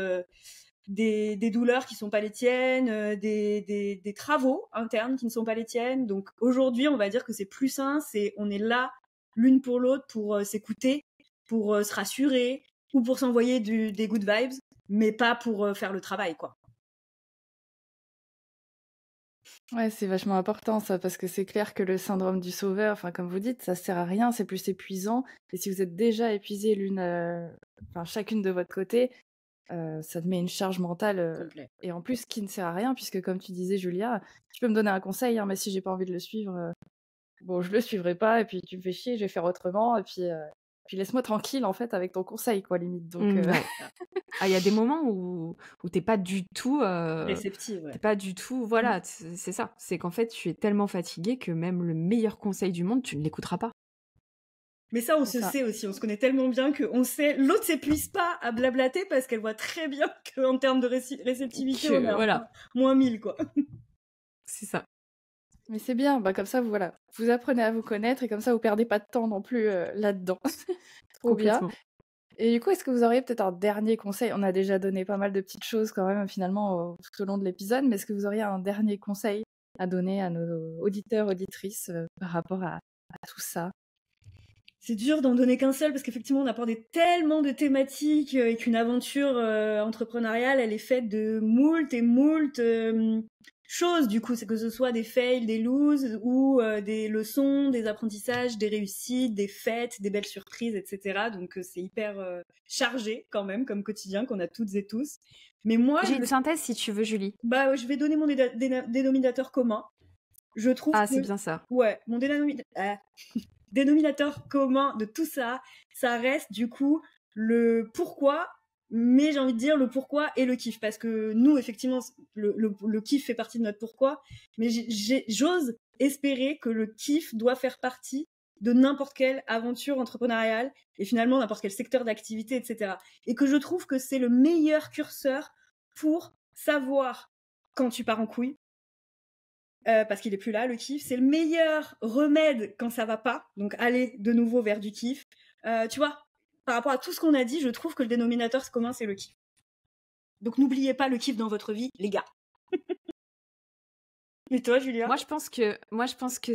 des douleurs qui sont pas les tiennes, des travaux internes qui ne sont pas les tiennes. Donc aujourd'hui, on va dire que c'est plus sain, on est là l'une pour l'autre pour s'écouter, pour se rassurer ou pour s'envoyer des good vibes, mais pas pour faire le travail, quoi. Ouais, c'est vachement important ça, parce que c'est clair que le syndrome du sauveur, enfin comme vous dites, ça sert à rien, c'est plus épuisant. Et si vous êtes déjà épuisées chacune de votre côté, ça te met une charge mentale. Et en plus, qui ne sert à rien, puisque comme tu disais, Julia, tu peux me donner un conseil, hein, mais si j'ai pas envie de le suivre, je le suivrai pas, et puis tu me fais chier, je vais faire autrement, et puis laisse-moi tranquille en fait avec ton conseil, quoi, limite. Donc il y a des moments où t'es pas du tout réceptive, ouais. T'es pas du tout, voilà, c'est ça. C'est qu'en fait, tu es tellement fatigué que même le meilleur conseil du monde, tu ne l'écouteras pas. Mais ça, on se sait aussi, on se connaît tellement bien qu'on sait, l'autre s'épuise pas à blablater parce qu'elle voit très bien qu'en termes de réceptivité, on est moins 1000, quoi. C'est ça. Mais c'est bien, comme ça, vous apprenez à vous connaître, et comme ça, vous perdez pas de temps non plus là-dedans. Trop bien. Et du coup, est-ce que vous auriez peut-être un dernier conseil? On a déjà donné pas mal de petites choses quand même, finalement, tout au long de l'épisode, mais est-ce que vous auriez un dernier conseil à donner à nos auditeurs, auditrices par rapport à tout ça? C'est dur d'en donner qu'un seul parce qu'effectivement on aborde tellement de thématiques et qu'une aventure entrepreneuriale elle est faite de moult choses, du coup, c'est que ce soit des fails, des loses ou des leçons, des apprentissages, des réussites, des fêtes, des belles surprises, etc. Donc c'est hyper chargé quand même comme quotidien qu'on a toutes et tous. Mais moi, j'ai une synthèse si tu veux, Julie. Je vais donner mon dénominateur commun. Je trouve que c'est bien ça. Ouais, mon dénominateur commun de tout ça, ça reste du coup le pourquoi, mais j'ai envie de dire le pourquoi et le kiff, parce que nous, effectivement, le kiff fait partie de notre pourquoi, mais j'ose espérer que le kiff doit faire partie de n'importe quelle aventure entrepreneuriale et finalement n'importe quel secteur d'activité, etc. Et que je trouve que c'est le meilleur curseur pour savoir quand tu pars en couille, parce qu'il est plus là, le kiff. C'est le meilleur remède quand ça va pas, donc aller de nouveau vers du kiff. Tu vois, par rapport à tout ce qu'on a dit, je trouve que le dénominateur commun, c'est le kiff. Donc n'oubliez pas le kiff dans votre vie, les gars. Et toi, Julia? Moi, je pense que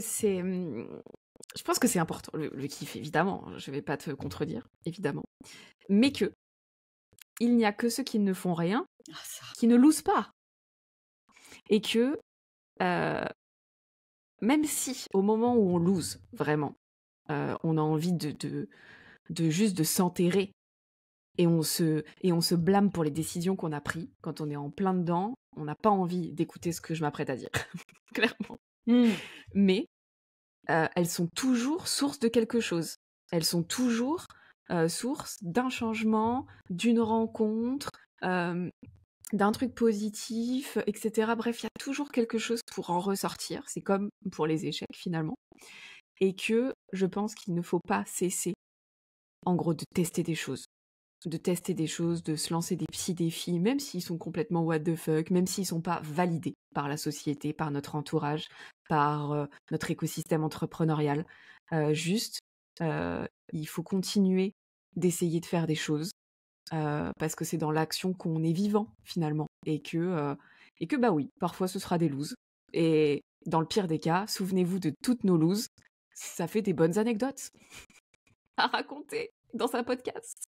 c'est important, le kiff, évidemment. Je vais pas te contredire, évidemment. Mais il n'y a que ceux qui ne font rien, qui ne losent pas. Et que même si au moment où on lose vraiment, on a envie de juste de s'enterrer et on se blâme pour les décisions qu'on a prises. Quand on est en plein dedans, on n'a pas envie d'écouter ce que je m'apprête à dire, clairement. Mais elles sont toujours source de quelque chose. Elles sont toujours source d'un changement, d'une rencontre, d'un truc positif, etc. Bref, il y a toujours quelque chose pour en ressortir. C'est comme pour les échecs, finalement. Et que je pense qu'il ne faut pas cesser, en gros, de tester des choses. De se lancer des petits défis, même s'ils sont complètement what the fuck, même s'ils ne sont pas validés par la société, par notre entourage, par notre écosystème entrepreneurial. Il faut continuer d'essayer de faire des choses, parce que c'est dans l'action qu'on est vivant, finalement. Et que bah oui, parfois ce sera des loses. Et dans le pire des cas, souvenez-vous de toutes nos loses. Ça fait des bonnes anecdotes à raconter dans un podcast.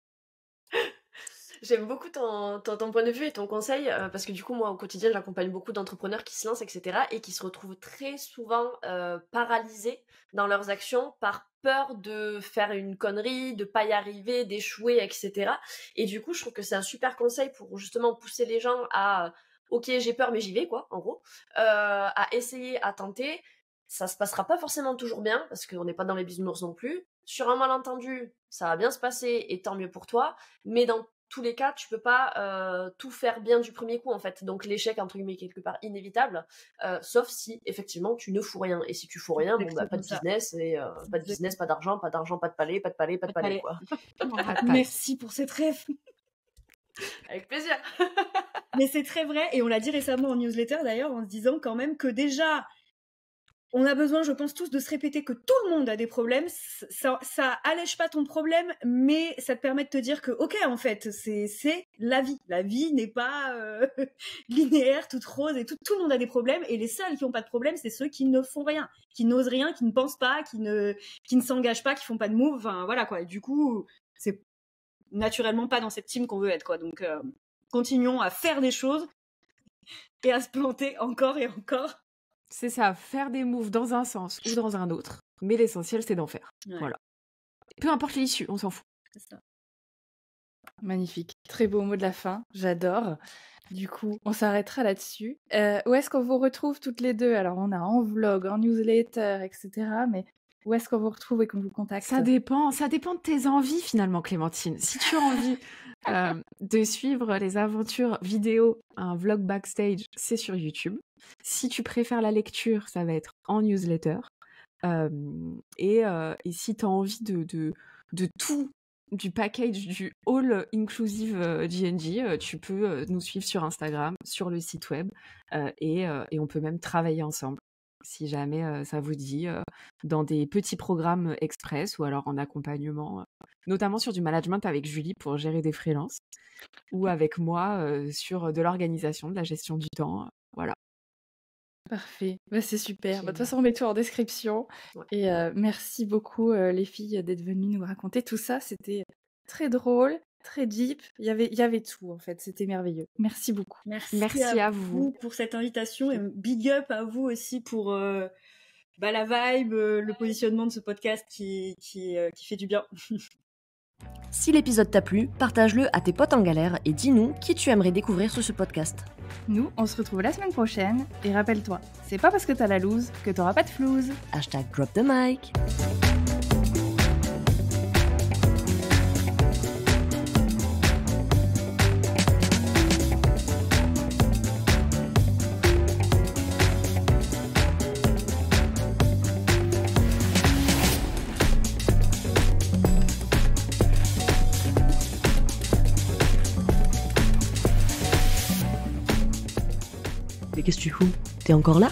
J'aime beaucoup ton point de vue et ton conseil, parce que du coup, moi, au quotidien, j'accompagne beaucoup d'entrepreneurs qui se lancent, etc., et qui se retrouvent très souvent paralysés dans leurs actions par peur de faire une connerie, de pas y arriver, d'échouer, etc. Et du coup, je trouve que c'est un super conseil pour justement pousser les gens à « Ok, j'ai peur, mais j'y vais, quoi, en gros. » À essayer, à tenter. Ça se passera pas forcément toujours bien, parce qu'on n'est pas dans les bisounours non plus. Sur un malentendu, ça va bien se passer, et tant mieux pour toi. Mais dans tous les cas, tu peux pas tout faire bien du premier coup, en fait. Donc l'échec, entre guillemets, quelque part inévitable, sauf si, effectivement, tu ne fous rien. Et si tu fous rien, bon, bah, pas de business, et pas de business, pas d'argent, pas de palais, quoi. Merci pour cette rêve. Avec plaisir. Mais c'est très vrai, et on l'a dit récemment en newsletter, d'ailleurs, en se disant quand même que déjà... On a besoin, je pense, tous de se répéter que tout le monde a des problèmes. Ça allège pas ton problème, mais ça te permet de te dire que, ok, en fait, c'est la vie. La vie n'est pas linéaire, toute rose, et tout le monde a des problèmes. Et les seuls qui n'ont pas de problème, c'est ceux qui ne font rien, qui n'osent rien, qui ne pensent pas, qui ne s'engagent pas, qui font pas de move. Enfin, voilà, quoi. Et du coup, c'est naturellement pas dans cette team qu'on veut être, quoi. Donc, continuons à faire des choses et à se planter encore et encore. C'est ça, faire des moves dans un sens ou dans un autre. Mais l'essentiel, c'est d'en faire. Ouais. Voilà. Peu importe l'issue, on s'en fout. C'est ça. Magnifique. Très beau mot de la fin. J'adore. Du coup, on s'arrêtera là-dessus. Où est-ce qu'on vous retrouve toutes les deux? Alors, on a en vlog, en newsletter, etc. Mais où est-ce qu'on vous retrouve et qu'on vous contacte? Ça dépend de tes envies, finalement, Clémentine. Si tu as envie de suivre les aventures vidéo, un vlog backstage, c'est sur YouTube. Si tu préfères la lecture, ça va être en newsletter. Et si tu as envie de tout, du package, du all inclusive GNG, tu peux nous suivre sur Instagram, sur le site web, et on peut même travailler ensemble, si jamais ça vous dit, dans des petits programmes express ou alors en accompagnement, notamment sur du management avec Julie pour gérer des freelances, ou avec moi sur de l'organisation, de la gestion du temps, voilà. Parfait, bah, c'est super. De toute façon, on met tout en description. Ouais. Et merci beaucoup les filles d'être venues nous raconter tout ça. C'était très drôle, très deep. Il y avait tout en fait. C'était merveilleux. Merci beaucoup. Merci à vous pour cette invitation et big up à vous aussi pour la vibe, le positionnement de ce podcast qui fait du bien. Si l'épisode t'a plu, partage-le à tes potes en galère et dis-nous qui tu aimerais découvrir sur ce podcast. Nous, on se retrouve la semaine prochaine et rappelle-toi, c'est pas parce que t'as la loose que t'auras pas de flouze. #DropTheMic. Mais qu'est-ce que tu fous? T'es encore là?